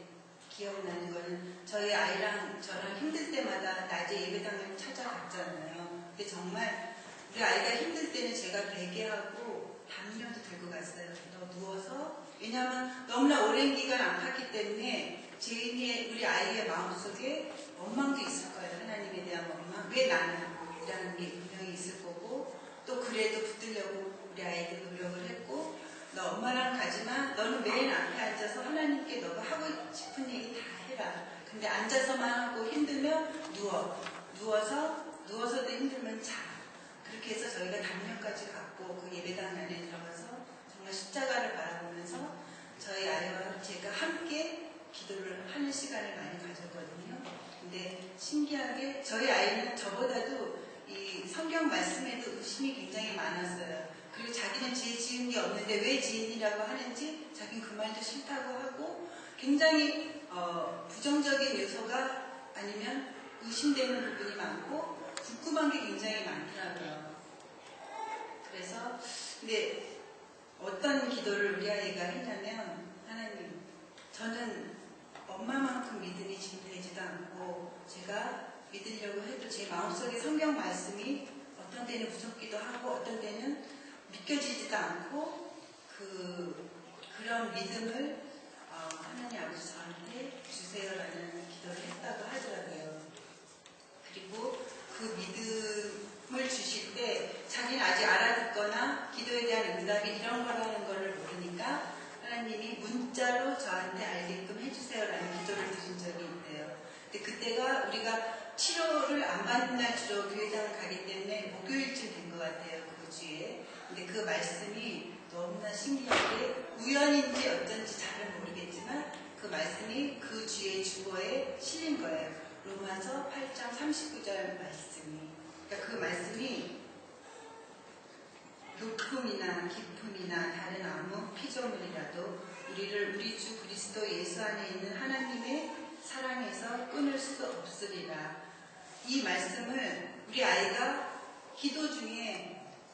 기억나는 거는 저희 아이랑 저랑 힘들 때마다 낮에 예배당을 찾아갔잖아요. 근데 정말 우리 아이가 힘들 때는 제가 베개하고 담요도 들고 갔어요. 누워서. 왜냐하면 너무나 오랜 기간 아팠기 때문에 우리 아이의 마음속에 원망도 있을 거예요. 하나님에 대한 원망. 왜 나는? 이라는 게 분명히 있을 거고, 또 그래도 붙들려고 우리 아이도 노력을 했고, 너 엄마랑 가지만 너는 맨 앞에 앉아서 하나님께 너가 하고 싶은 얘기 다 해라. 근데 앉아서만 하고 힘들면 누워서도 힘들면 자. 그렇게 해서 저희가 담요까지 갖고 그 예배당 안에 들어가서 정말 십자가를 바라보면서 저희 아이와 제가 함께 기도를 하는 시간을 많이 가졌거든요. 근데 신기하게 저희 아이는 저보다도 이 성경 말씀에도 의심이 굉장히 많았어요. 그리고 자기는 죄 지은 게 없는데 왜 지은이라고 하는지 자기는 그 말도 싫다고 하고 굉장히 부정적인 요소가 아니면 의심되는 부분이 많고 궁금한 게 굉장히 많더라고요. 그래서 근데 어떤 기도를 우리 아이가 했냐면 하나님, 저는 엄마만큼 믿음이 지금 되지도 않고 제가 믿으려고 해도 제 마음속에 성경 말씀이 어떤 때는 무섭기도 하고 어떤 때는 믿겨지지도 않고 그런 믿음을 하나님 아버지 저한테 주세요라는 기도를 했다고 하더라고요. 그리고 그 믿음을 주실 때 자기는 아직 알아듣거나 기도에 대한 응답이 이런 거라는 걸 모르니까 하나님이 문자로 저한테 알게끔 해주세요라는 기도를 드린 적이 있대요. 근데 그때가 우리가 치료를 안 받는 날 주로 교회장을 가기 때문에 목요일쯤 된 것 같아요. 그 주에. 근데 그 말씀이 너무나 신기하게 우연인지 어쩐지 잘은 모르겠지만 그 말씀이 그 주의 주보에 실린 거예요. 로마서 8장 39절 말씀이. 그러니까 그 말씀이 높음이나 깊음이나 다른 아무 피조물이라도 우리를 우리 주 그리스도 예수 안에 있는 하나님의 사랑에서 끊을 수 없으리라. 이 말씀을 우리 아이가 기도 중에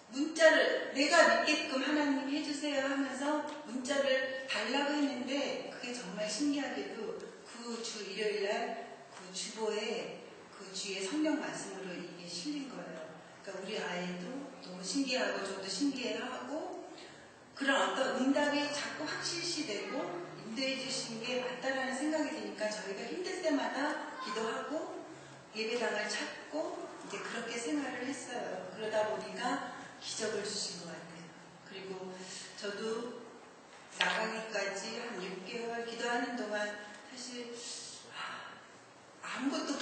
문자를 내가 믿게끔 하나님 해주세요 하면서 문자를 달라고 했는데 그게 정말 신기하게도 그 주 일요일날 그 주보에 그 주의 성경 말씀으로 이게 실린 거예요. 그러니까 우리 아이도 너무 신기하고 저도 신기해하고 그런 어떤 응답이 자꾸 확실시되고 인도해 주신 게 맞다라는 생각이 드니까 저희가 힘들 때마다 기도하고 예배당을 찾고 이제 그렇게 생활을 했어요. 그러다 보니까 기적을 주신 것 같아요. 그리고 저도 나가기까지 한 6개월 기도하는 동안 사실 아무것도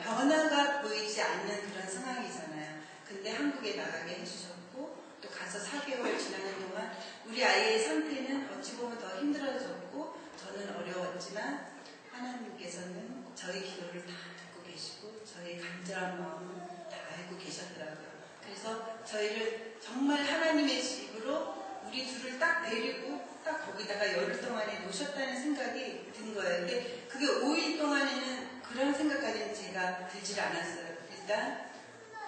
변화가 보이지 않는 그런 상황이잖아요. 근데 한국에 나가게 해주셨고 또 가서 4개월 지나는 동안 우리 아이의 상태는 어찌 보면 더 힘들어졌고 저는 어려웠지만 하나님께서는 저희 기도를 다 듣고 계시고 저희 간절한 마음을 다 알고 계셨더라고요. 그래서 저희를 정말 하나님의 집으로 우리 둘을 딱 데리고 딱 거기다가 열흘 동안에 놓으셨다는 생각이 든 거예요. 근데 그게 5일 동안에는 그런 생각까지는 제가 들질 않았어요. 일단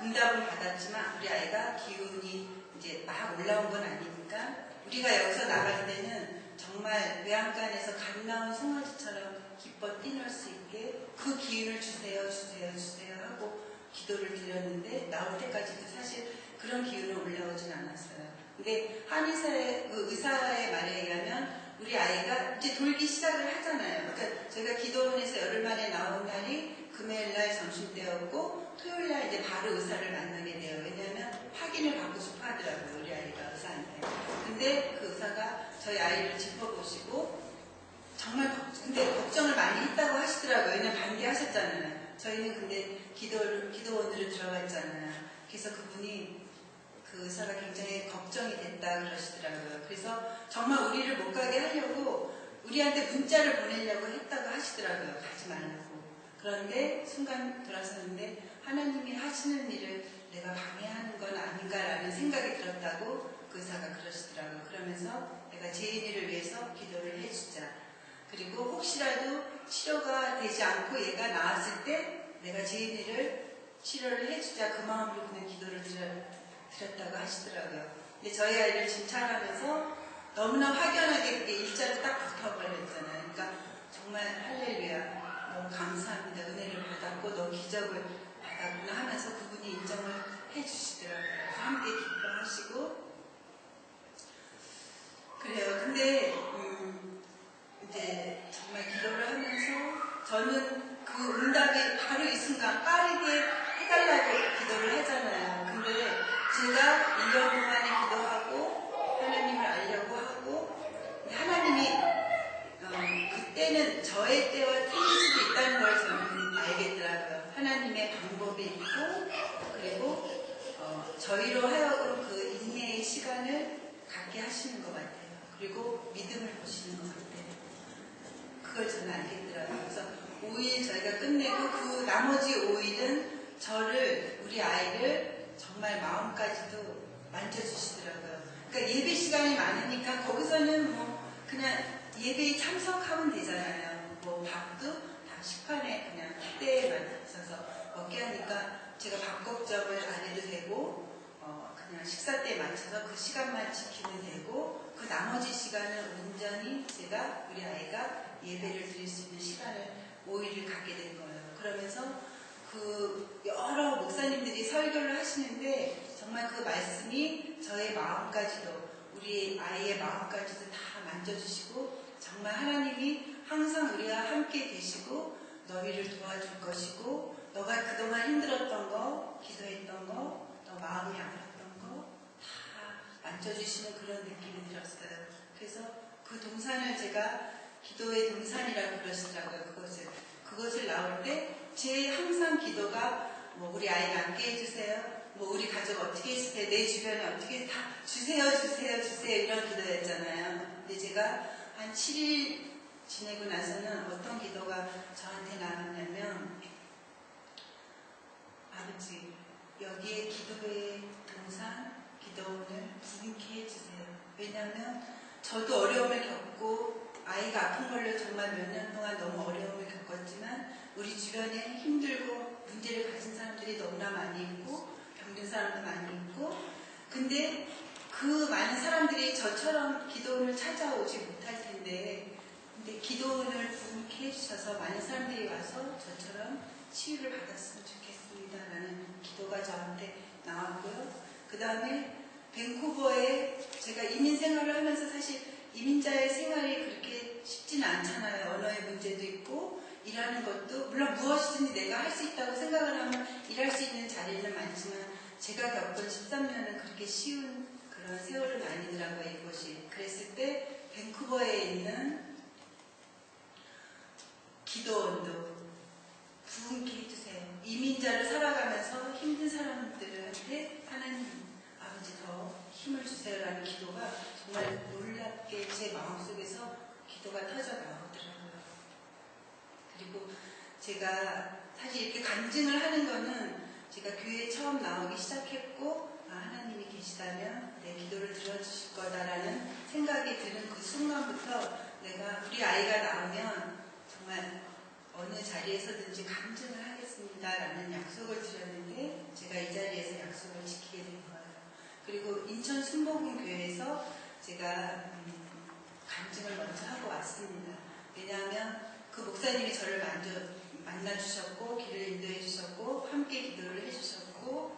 응답을 받았지만 우리 아이가 기운이 이제 막 올라온 건 아니니까 우리가 여기서 나갈 때는 정말 외양간에서 갓 나온 송아지처럼 기뻐 뛰놀 수 있게 그 기운을 주세요 하고 기도를 드렸는데 나올 때까지도 사실 그런 기운은 올라오진 않았어요. 근데 한의사의 의사의 말에 의하면 우리 아이가 이제 돌기 시작을 하잖아요. 그러니까 저희가 기도원에서 열흘 만에 나온 날이 금요일날 점심때였고 토요일날 이제 바로 의사를 만나게 돼요. 왜냐하면 확인을 받고 싶어 하더라고요. 우리 아이가 의사한테. 근데 그 의사가 저희 아이를 짚어보시고 정말 근데 걱정을 많이 했다고 하시더라고요. 왜냐면 반대하셨잖아요. 저희는 근데 기도원으로 들어갔잖아요. 그래서 그분이 그 의사가 굉장히 걱정이 됐다 그러시더라고요. 그래서 정말 우리를 못 가게 하려고 우리한테 문자를 보내려고 했다고 하시더라고요. 가지 말라고. 그런데 순간 돌아섰는데 하나님이 하시는 일을 내가 방해하는 건 아닌가라는 생각이 들었다고 그 의사가 그러시더라고요. 그러면서 내가 제인이를 위해서 기도를 해주자. 그리고 혹시라도 치료가 되지 않고 얘가 나았을 때 내가 제인이를 치료를 해주자. 그 마음으로 그냥 기도를 드렸다고 하시더라고요. 근데 저희 아이를 진찰하면서 너무나 확연하게 그게 일자로 딱 붙어버렸잖아요. 그러니까 정말 할렐루야, 너무 감사합니다. 은혜를 받았고 너 기적을 받았구나 하면서 그분이 인정을 해주시더라고요. 함께 기뻐하시고 그래요. 근데 이제 정말 기도를 하면서 저는 그 응답이 바로 이 순간 빠르게 해달라고 기도를 하잖아요. 근데 제가 1년 동안에 기도하고 하나님을 알려고 하고 하나님이 그때는 저의 때와 틀릴 수도 있다는 걸 저는 알겠더라고요. 하나님의 방법이 있고 그리고 저희로 하여금 그 인내의 시간을 갖게 하시는 것 같아요. 그리고 믿음을 보시는 것 같아요. 그걸 저는 알겠더라고요. 그래서 5일 저희가 끝내고 그 나머지 5일은 저를, 우리 아이를 정말 마음까지도 만져주시더라고요. 그러니까 예배 시간이 많으니까 거기서는 뭐 그냥 예배에 참석하면 되잖아요. 뭐 밥도 다 식판에 그냥 때에만 있어서 먹게 하니까 제가 밥 걱정을 안 해도 되고 그냥 식사 때에 맞춰서 그 시간만 지키면 되고 그 나머지 시간은 온전히 제가, 우리 아이가 예배를 드릴 수 있는 시간을 5일을 갖게 된 거예요. 그러면서 그 여러 목사님들이 설교를 하시는데 정말 그 말씀이 저의 마음까지도, 우리 아이의 마음까지도 다 만져주시고 정말 하나님이 항상 우리와 함께 계시고 너희를 도와줄 것이고 너가 그동안 힘들었던 거, 기도했던 거, 너 마음이 아팠던 거 다 만져주시는 그런 느낌이 들었어요. 그래서 그 동산을 제가 기도의 동산이라고 그러시더라고요. 그것을 나올 때 제 항상 기도가 뭐 우리 아이 낫게 해주세요. 뭐 우리 가족 어떻게 해주세요. 내 주변에 어떻게 다 주세요 이런 기도였잖아요. 근데 제가 한 7일 지내고 나서는 어떤 기도가 저한테 나왔냐면, 아버지 여기에 기도의 동산, 기도원을 부흥케 해주세요. 왜냐하면 저도 어려움을 겪고 아이가 아픈 걸로 정말 몇 년 동안 너무 어려움을 겪었지만 우리 주변에 힘들고 문제를 가진 사람들이 너무나 많이 있고 병든 사람도 많이 있고, 근데 그 많은 사람들이 저처럼 기도원을 찾아오지 못할 텐데, 근데 기도원을 부흥케 해주셔서 많은 사람들이 와서 저처럼 치유를 받았으면 좋겠습니다 라는 기도가 저한테 나왔고요. 그 다음에 밴쿠버에 제가 이민 생활을 하면서 사실 이민자의 생활이 그렇게 쉽지는 않잖아요. 언어의 문제도 있고 일하는 것도 물론 무엇이든지 내가 할 수 있다고 생각을 하면 일할 수 있는 자리는 많지만 제가 겪은 13년은 그렇게 쉬운 그런 세월은 아니더라고요. 이곳이. 그랬을 때 밴쿠버에 있는 기도원도 부흥케 해주세요. 이민자를 살아가면서 힘든 사람들한테 하나님 아버지 더 힘을 주세요라는 기도가 정말 놀랍게 제 마음속에서 기도가 터져 나오더라고요. 그리고 제가 사실 이렇게 간증을 하는 거는 제가 교회에 처음 나오기 시작했고 하나님이 계시다면 내 기도를 들어주실 거다라는 생각이 드는 그 순간부터 내가 우리 아이가 나오면 정말 어느 자리에서든지 간증을 하겠습니다라는 약속을 드렸는데 제가 이 자리에서 약속을 지키게 된 거예요. 그리고 인천 순복음교회에서 제가 간증을 먼저 하고 왔습니다. 왜냐하면 그 목사님이 저를 만나주셨고 길을 인도해 주셨고 함께 기도를 해주셨고,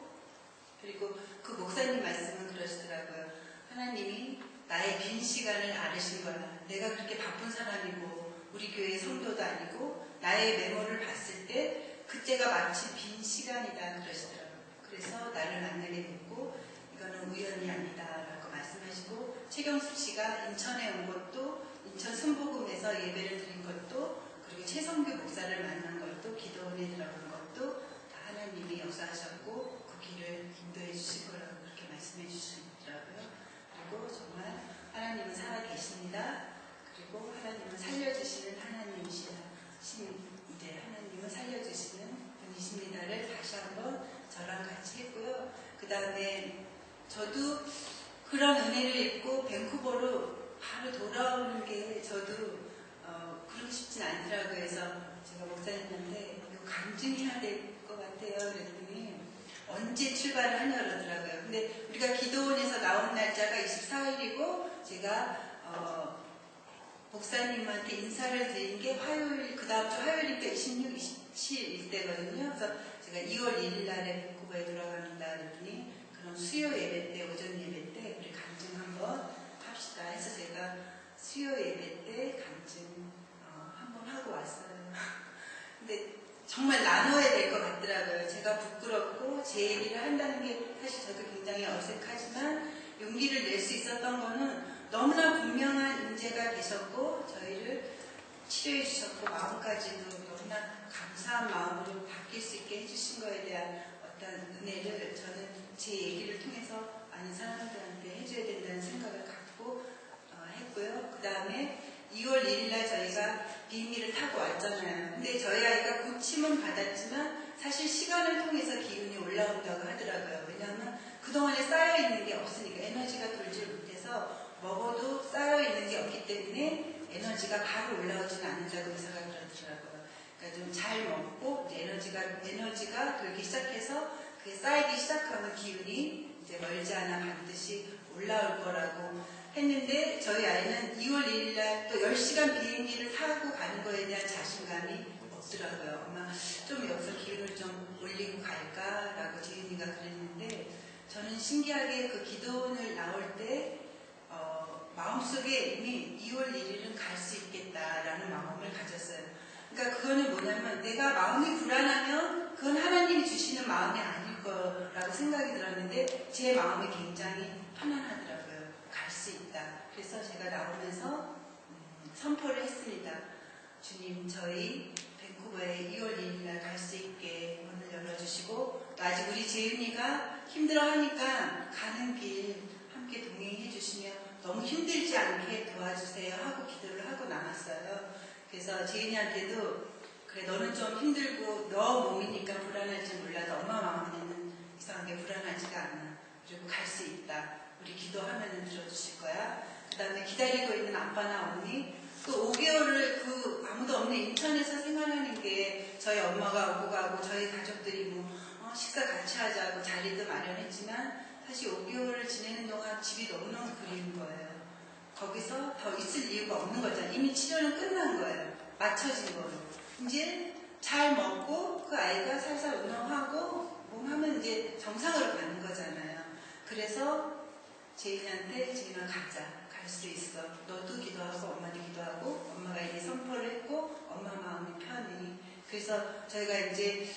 그리고 그 목사님 말씀은 그러시더라고요. 하나님이 나의 빈 시간을 아르신 거야. 내가 그렇게 바쁜 사람이고 우리 교회 성도도 아니고 나의 메모를 봤을 때 그때가 마치 빈 시간이다 그러시더라고요. 그래서 나를 만나게 됐고 이거는 우연이 아니다 라고 말씀하시고, 최경숙 씨가 인천에 온 것도, 인천 순복음에서 예배를 드린 것도, 그리고 최성규 목사를 만난 것도, 기도원에 들어간 것도 다 하나님이 역사하셨고 그 길을 인도해 주실 거라고 그렇게 말씀해 주시더라고요. 그리고 정말 하나님은 살아계십니다. 그리고 하나님은 살려주시는 하나님이시다. 이제 하나님은 살려주시는 분이십니다를 다시 한번 저랑 같이 했고요. 그 다음에 저도 그런 은혜를 입고 밴쿠버로 바로 돌아오는 게 저도 그러고 싶진 않더라고요. 그래서 제가 목사님한테 이거 간증해야 될 것 같아요. 그랬더니 언제 출발을 하냐 그러더라고요. 근데 우리가 기도원에서 나온 날짜가 24일이고 제가 목사님한테 인사를 드린 게 화요일, 그 다음 주 화요일이니까 26, 27일 때거든요. 그래서 제가 2월 1일 날에 밴쿠버에 돌아갑니다. 그랬더니 그럼 수요 예배 때, 오전 예배 때 우리 간증 한번 합시다 해서 제가 수요 예배 때 간증 한번 하고 왔어요. 근데 정말 나눠야 될 것 같더라고요. 제가 부끄럽고 제 얘기를 한다는 게 사실 저도 굉장히 어색하지만 용기를 낼 수 있었던 거는 너무나 분명한 인재가 계셨고 저희를 치료해 주셨고 마음까지도 너무나 감사한 마음으로 바뀔 수 있게 해주신 거에 대한 어떤 은혜를 저는 제 얘기를 통해서 많은 사람들한테 해줘야 된다는 생각을 갖고 했고요. 그 다음에 2월 1일 날 저희가 빅 먹어도 쌓여있는 게 없기 때문에 에너지가 바로 올라오지는 않는다고 의사가 그러더라고요. 그러니까 좀 잘 먹고 이제 에너지가 돌기 시작해서 그게 쌓이기 시작하면 기운이 이제 멀지 않아 반드시 올라올 거라고 했는데 저희 아이는 2월 1일 날 또 10시간 비행기를 타고 가는 거에 대한 자신감이 없더라고요. 엄마 좀 여기서 기운을 좀 올리고 갈까라고 재윤이가 그랬는데 저는 신기하게 그 기도원을 나올 때 마음속에 이미 2월 1일은 갈 수 있겠다라는 마음을 가졌어요. 그러니까 그거는 뭐냐면 내가 마음이 불안하면 그건 하나님이 주시는 마음이 아닐 거라고 생각이 들었는데 제 마음이 굉장히 편안하더라고요. 갈 수 있다. 그래서 제가 나오면서 선포를 했습니다. 주님, 저희 밴쿠버에 2월 2일 날 갈 수 있게 문을 열어주시고 또 아직 우리 재윤이가 힘들어하니까 가는 길 함께 동행해 주시며 너무 힘들지 않게 도와주세요 하고 기도를 하고 나왔어요. 그래서 재윤이한테도 그래 너는 좀 힘들고 너 몸이니까 불안할지 몰라도 엄마 마음에는 이상하게 불안하지가 않아. 그리고 갈 수 있다. 우리 기도하면 들어주실 거야. 그 다음에 기다리고 있는 아빠나 언니 또 5개월을 그 아무도 없는 인천에서 생활하는 게 저희 엄마가 오고 가고 저희 가족들이 식사 같이 하자고 자리도 마련했지만 사실 5개월을 지내는 동안 집이 너무너무 그리운 거예요. 거기서 더 있을 이유가 없는 거잖아요. 이미 치료는 끝난 거예요. 맞춰진 거로. 이제 잘 먹고 그 아이가 살살 운동하고 몸 하면 이제 정상으로 가는 거잖아요. 그래서 제인한테 제인아 가자. 갈 수 있어. 너도 기도하고 엄마도 기도하고 엄마가 이제 선포를 했고 엄마 마음이 편히. 그래서 저희가 이제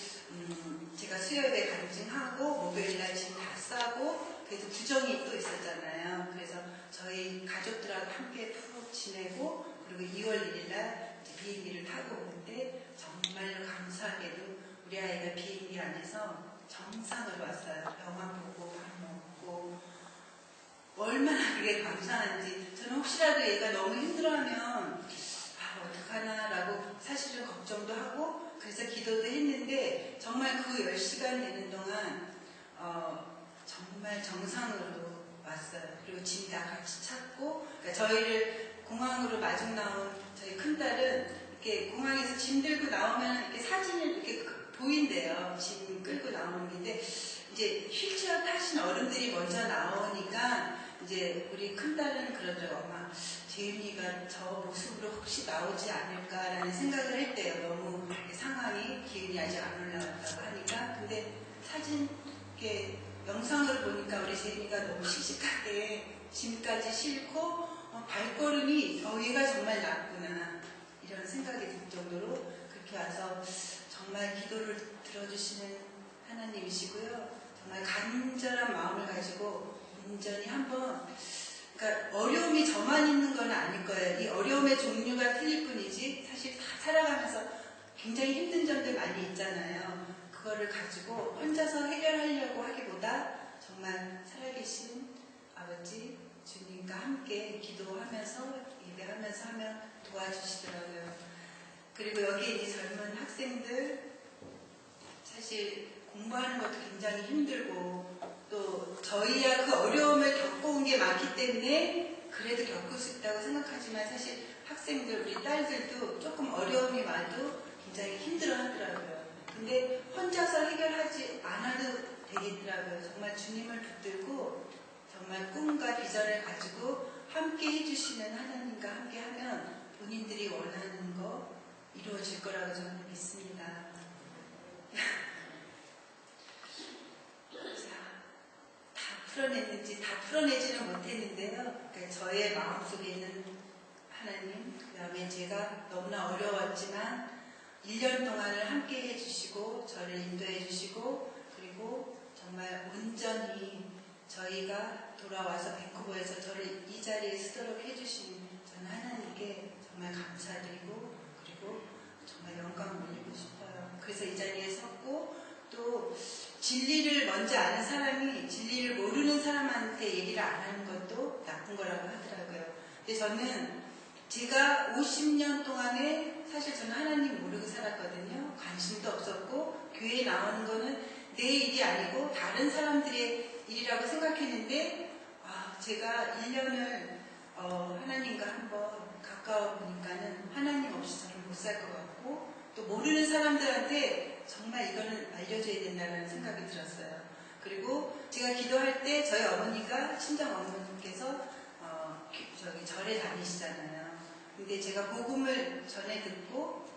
제가 수요일에 간증하고 목요일날 짐 다 싸고 그래서 구정이 또 있었잖아요. 그래서 저희 가족들하고 함께 푹 지내고 그리고 2월 1일날 비행기를 타고 오는데 정말로 감사하게도 우리 아이가 비행기 안에서 정상으로 왔어요. 병원 보고 밥 먹고 얼마나 그게 감사한지. 저는 혹시라도 얘가 너무 힘들어하면 어떡하나라고 사실은 걱정도 하고 그래서 기도도 했는데 정말 그 10시간 되는 동안 정말 정상으로 왔어요. 그리고 짐 다 같이 찾고 그러니까 저희를 공항으로 마중 나온 저희 큰딸은 이렇게 공항에서 짐 들고 나오면 이렇게 사진을 이렇게 보인대요. 짐 끌고 나오는 건데 이제 휠체어 타신 어른들이 먼저 나오니까 이제 우리 큰딸은 그러더라고요. 엄마, 재윤이가 저 모습으로 혹시 나오지 않을까라는 생각을 했대요. 너무 상황이 기운이 아직 안 올라왔다고 하니까. 근데 사진 이렇게 영상으로 보니까 우리 재윤이가 너무 씩씩하게 짐까지 싣고 발걸음이 얘가 정말 낫구나 이런 생각이 들 정도로 그렇게 와서 정말 기도를 들어주시는 하나님이시고요. 정말 간절한 마음을 가지고 온전히 한번 그러니까 어려움이 저만 있는 건 아닐 거예요. 이 어려움의 종류가 틀릴 뿐이지 사실 다 살아가면서 굉장히 힘든 점들 많이 있잖아요. 그거를 가지고 혼자서 해결하려고 하기보다 정말 살아계신 아버지 주님과 함께 기도하면서 예배하면서 하면 도와주시더라고요. 그리고 여기 이제 젊은 학생들 사실 공부하는 것도 굉장히 힘들고 또 저희야 그 어려움을 겪어온 게 많기 때문에 그래도 겪을 수 있다고 생각하지만 사실 학생들 우리 딸들도 조금 어려움이 와도 굉장히 힘들어 하더라고요. 근데 혼자서 해결하지 않아도 되겠더라고요. 정말 주님을 붙들고 정말 꿈과 비전을 가지고 함께 해주시는 하나님과 함께 하면 본인들이 원하는 거 이루어질 거라고 저는 믿습니다. 다 풀어냈는지 다 풀어내지는 못했는데요. 그러니까 저의 마음속에 있는 하나님, 그 다음에 제가 너무나 어려웠지만 1년 동안을 함께 해주시고 저를 인도해 주시고 그리고 정말 온전히 저희가 돌아와서 밴쿠버에서 저를 이 자리에 서도록 해주신 저는 하나님께 정말 감사드리고 그리고 정말 영광을 올리고 싶어요. 그래서 이 자리에 섰고 또 진리를 먼저 아는 사람이 진리를 모르는 사람한테 얘기를 안 하는 것도 나쁜 거라고 하더라고요. 근데 저는 제가 50년 동안에 사실 저는 하나님 모르고 살았거든요. 관심도 없었고 교회에 나오는 거는 내 일이 아니고 다른 사람들의 일이라고 생각했는데 제가 1년을 하나님과 한번 가까워 보니까는 하나님 없이 저는 못 살 것 같고 또 모르는 사람들한테 정말 이거는 알려줘야 된다는 생각이 들었어요. 그리고 제가 기도할 때 저희 어머니가 친정 어머님께서 저기 절에 다니시잖아요. 근데 제가 복음을 전해 듣고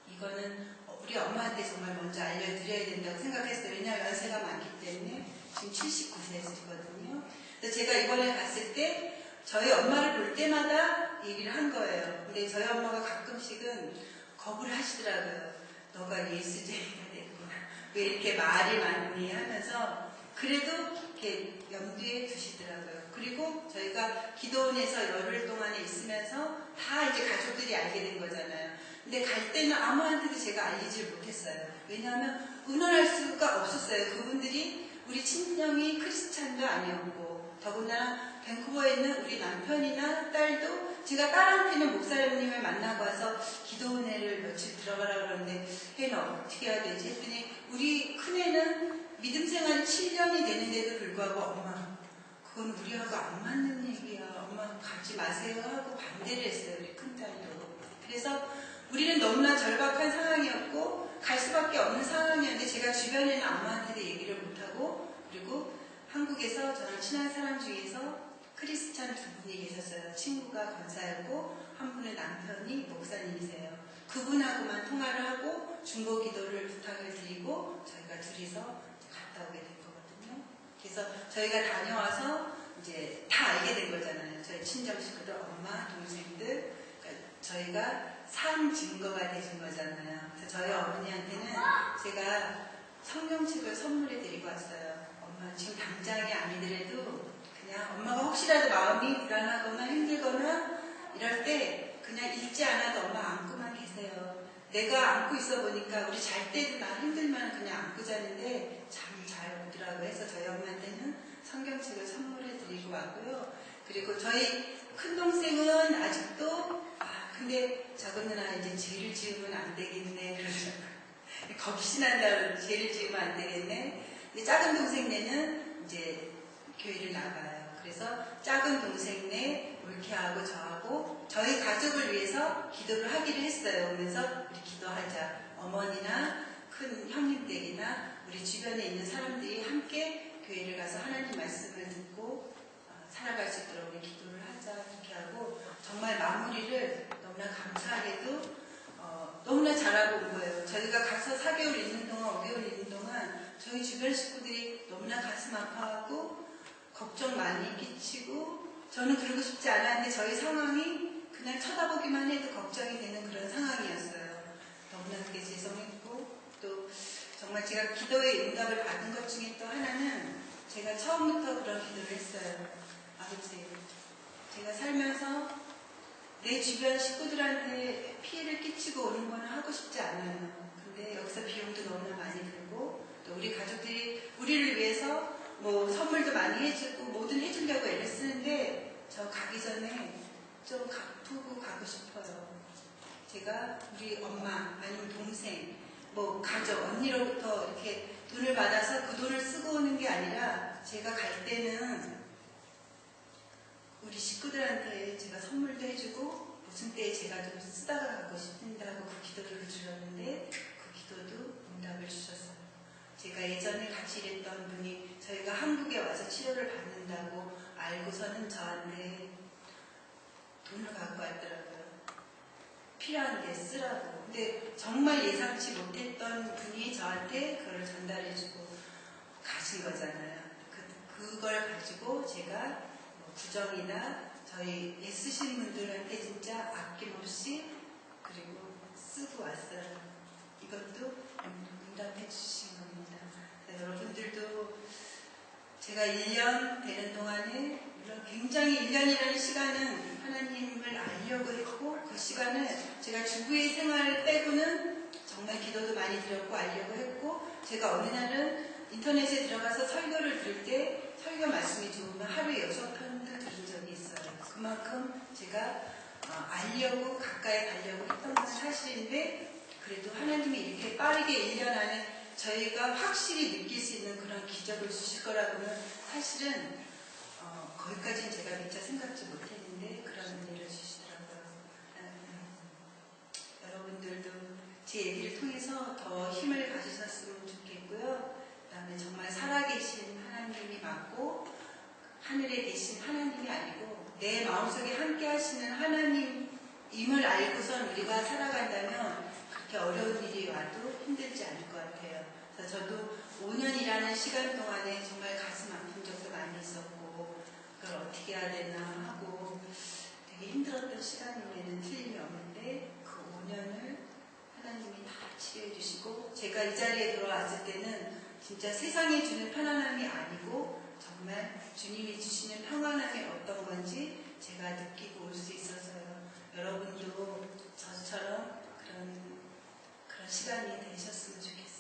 이거는 우리 엄마한테 정말 먼저 알려드려야 된다고 생각했어요. 왜냐하면 연세가 많기 때문에 지금 79세시거든요. 그래서 제가 이번에 갔을 때 저희 엄마를 볼 때마다 얘기를 한 거예요. 근데 저희 엄마가 가끔씩은 거부를 하시더라고요. 너가 예수쟁이가 됐구나. 왜 이렇게 말이 많니 하면서 그래도 이렇게 염두에 두시더라고요. 그리고 저희가 기도원에서 열흘 동안에 있으면서 다 이제 가족들이 알게 된 거잖아요. 근데 갈 때는 아무한테도 제가 알리질 못했어요. 왜냐하면 의논할 수가 없었어요. 그분들이 우리 친정이 크리스찬도 아니었고 더구나 밴쿠버에 있는 우리 남편이나 딸도 제가 딸한테는 목사님을 만나고 와서 기도원회를 며칠 들어가라 그러는데 걔는 어떻게 해야 되지 했더니 우리 큰애는 믿음 생활이 7년이 되는데도 불구하고 엄마 그건 우리하고 안 맞는 얘기야. 엄마 가지 마세요 하고 반대를 했어요. 우리 큰딸도. 그래서 우리는 너무나 절박한 상황이었고 갈 수밖에 없는 상황이었는데 제가 주변에는 아무한테도 얘기를 못하고 그리고 한국에서 저랑 친한 사람 중에서 크리스찬 두 분이 계셨어요. 친구가 권사였고 한 분은 남편이 목사님이세요. 그분하고만 통화를 하고 중보 기도를 부탁을 드리고 저희가 둘이서 갔다 오게 된 거거든요. 그래서 저희가 다녀와서 이제 다 알게 된 거잖아요. 저희 친정 식구들, 엄마, 동생들. 그러니까 저희가 삶 증거가 되신 거잖아요. 그래서 저희 어머니한테는 제가 성경책을 선물해 드리고 왔어요. 엄마 지금 당장이 아니더라도 그냥 엄마가 혹시라도 마음이 불안하거나 힘들거나 이럴 때 그냥 읽지 않아도 엄마 안고만 계세요. 내가 안고 있어 보니까 우리 잘 때도 나 힘들면 그냥 안고 자는데 잠이 잘 오더라고요. 해서 저희 엄마한테는 성경책을 선물해 드리고 왔고요. 그리고 저희 큰동생은 아직도 근데 작은 누나 이제 죄를 지으면 안 되겠네 그러더라고요. 겁신한다고 죄를 지으면 안 되겠네. 근데 작은 동생네는 이제 교회를 나가요. 그래서 작은 동생네 올케하고 저하고 저희 가족을 위해서 기도를 하기로 했어요. 그래서 우리 기도하자. 어머니나 큰 형님 댁이나 우리 주변에 있는 사람들이 함께 교회를 가서 하나님 말씀을 듣고 살아갈 수 있도록 우리 기도를 하자 이렇게 하고 정말 마무리를 너무나 감사하게도 너무나 잘하고 온 거예요. 저희가 가서 4개월 있는 동안 5개월 있는 동안 저희 주변 식구들이 너무나 가슴 아파하고 걱정 많이 끼치고 저는 그러고 싶지 않았는데 저희 상황이 그냥 쳐다보기만 해도 걱정이 되는 그런 상황이었어요. 너무나 그게 죄송했고 또 정말 제가 기도의 응답을 받은 것 중에 또 하나는 제가 처음부터 그런 기도를 했어요. 아버지, 제가 살면서 내 주변 식구들한테 피해를 끼치고 오는 거는 하고 싶지 않아요. 근데 여기서 비용도 너무나 많이 들고 또 우리 가족들이 우리를 위해서 뭐 선물도 많이 해주고 뭐든 해주려고 애를 쓰는데 저 가기 전에 좀 갚고 가고 싶어요. 제가 우리 엄마 아니면 동생 뭐 가족 언니로부터 이렇게 돈을 받아서 그 돈을 쓰고 오는 게 아니라 제가 갈 때는 우리 식구들한테 제가 선물도 해주고 무슨 때에 제가 좀 쓰다가 가고 싶다고 그 기도를 드렸는데 그 기도도 응답을 주셨어요. 제가 예전에 같이 일했던 분이 저희가 한국에 와서 치료를 받는다고 알고서는 저한테 돈을 갖고 왔더라고요. 필요한데 쓰라고. 근데 정말 예상치 못했던 분이 저한테 그걸 전달해주고 가신 거잖아요. 그걸 가지고 제가 구정이나 저희 애쓰신 분들한테 진짜 아낌없이 그리고 쓰고 왔어요. 이것도 응답해 주신 겁니다. 여러분들도 제가 1년 되는 동안에 물론 굉장히 1년이라는 시간은 하나님을 알려고 했고 그 시간을 제가 주부의 생활 빼고는 정말 기도도 많이 드렸고 알려고 했고 제가 어느 날은 인터넷에 들어가서 설교를 들을 때 설교 말씀이 좋으면 하루에 6편도 들은 적이 있어요. 그만큼 제가 알려고 가까이 가려고 했던 건 사실인데 그래도 하나님이 이렇게 빠르게 1년 안에 저희가 확실히 느낄 수 있는 그런 기적을 주실 거라고는 사실은 거기까지는 제가 미처 생각지 못했는데 그런 은혜를 주시더라고요. 여러분들도 제 얘기를 통해서 더 힘을 가지셨으면 좋겠고요. 그 다음에 정말 살아계신 하나님이 맞고 하늘에 계신 하나님이 아니고 내 마음속에 함께 하시는 하나님임을 알고선 우리가 살아간다면 그렇게 어려운 일이 와도 힘들지 않을 것 같아요. 그래서 저도 5년이라는 시간 동안에 정말 가슴 아픈 적도 많이 있었고 그걸 어떻게 해야 되나 하고 되게 힘들었던 시간임에는 틀림이 없는데 그 5년을 하나님이 다 치료해 주시고 제가 이 자리에 들어왔을 때는 진짜 세상이 주는 편안함이 아니고 정말 주님이 주시는 평안함이 어떤 건지 제가 느끼고 올 수 있어서요. 여러분도 저처럼 그런 시간이 되셨으면 좋겠습니다.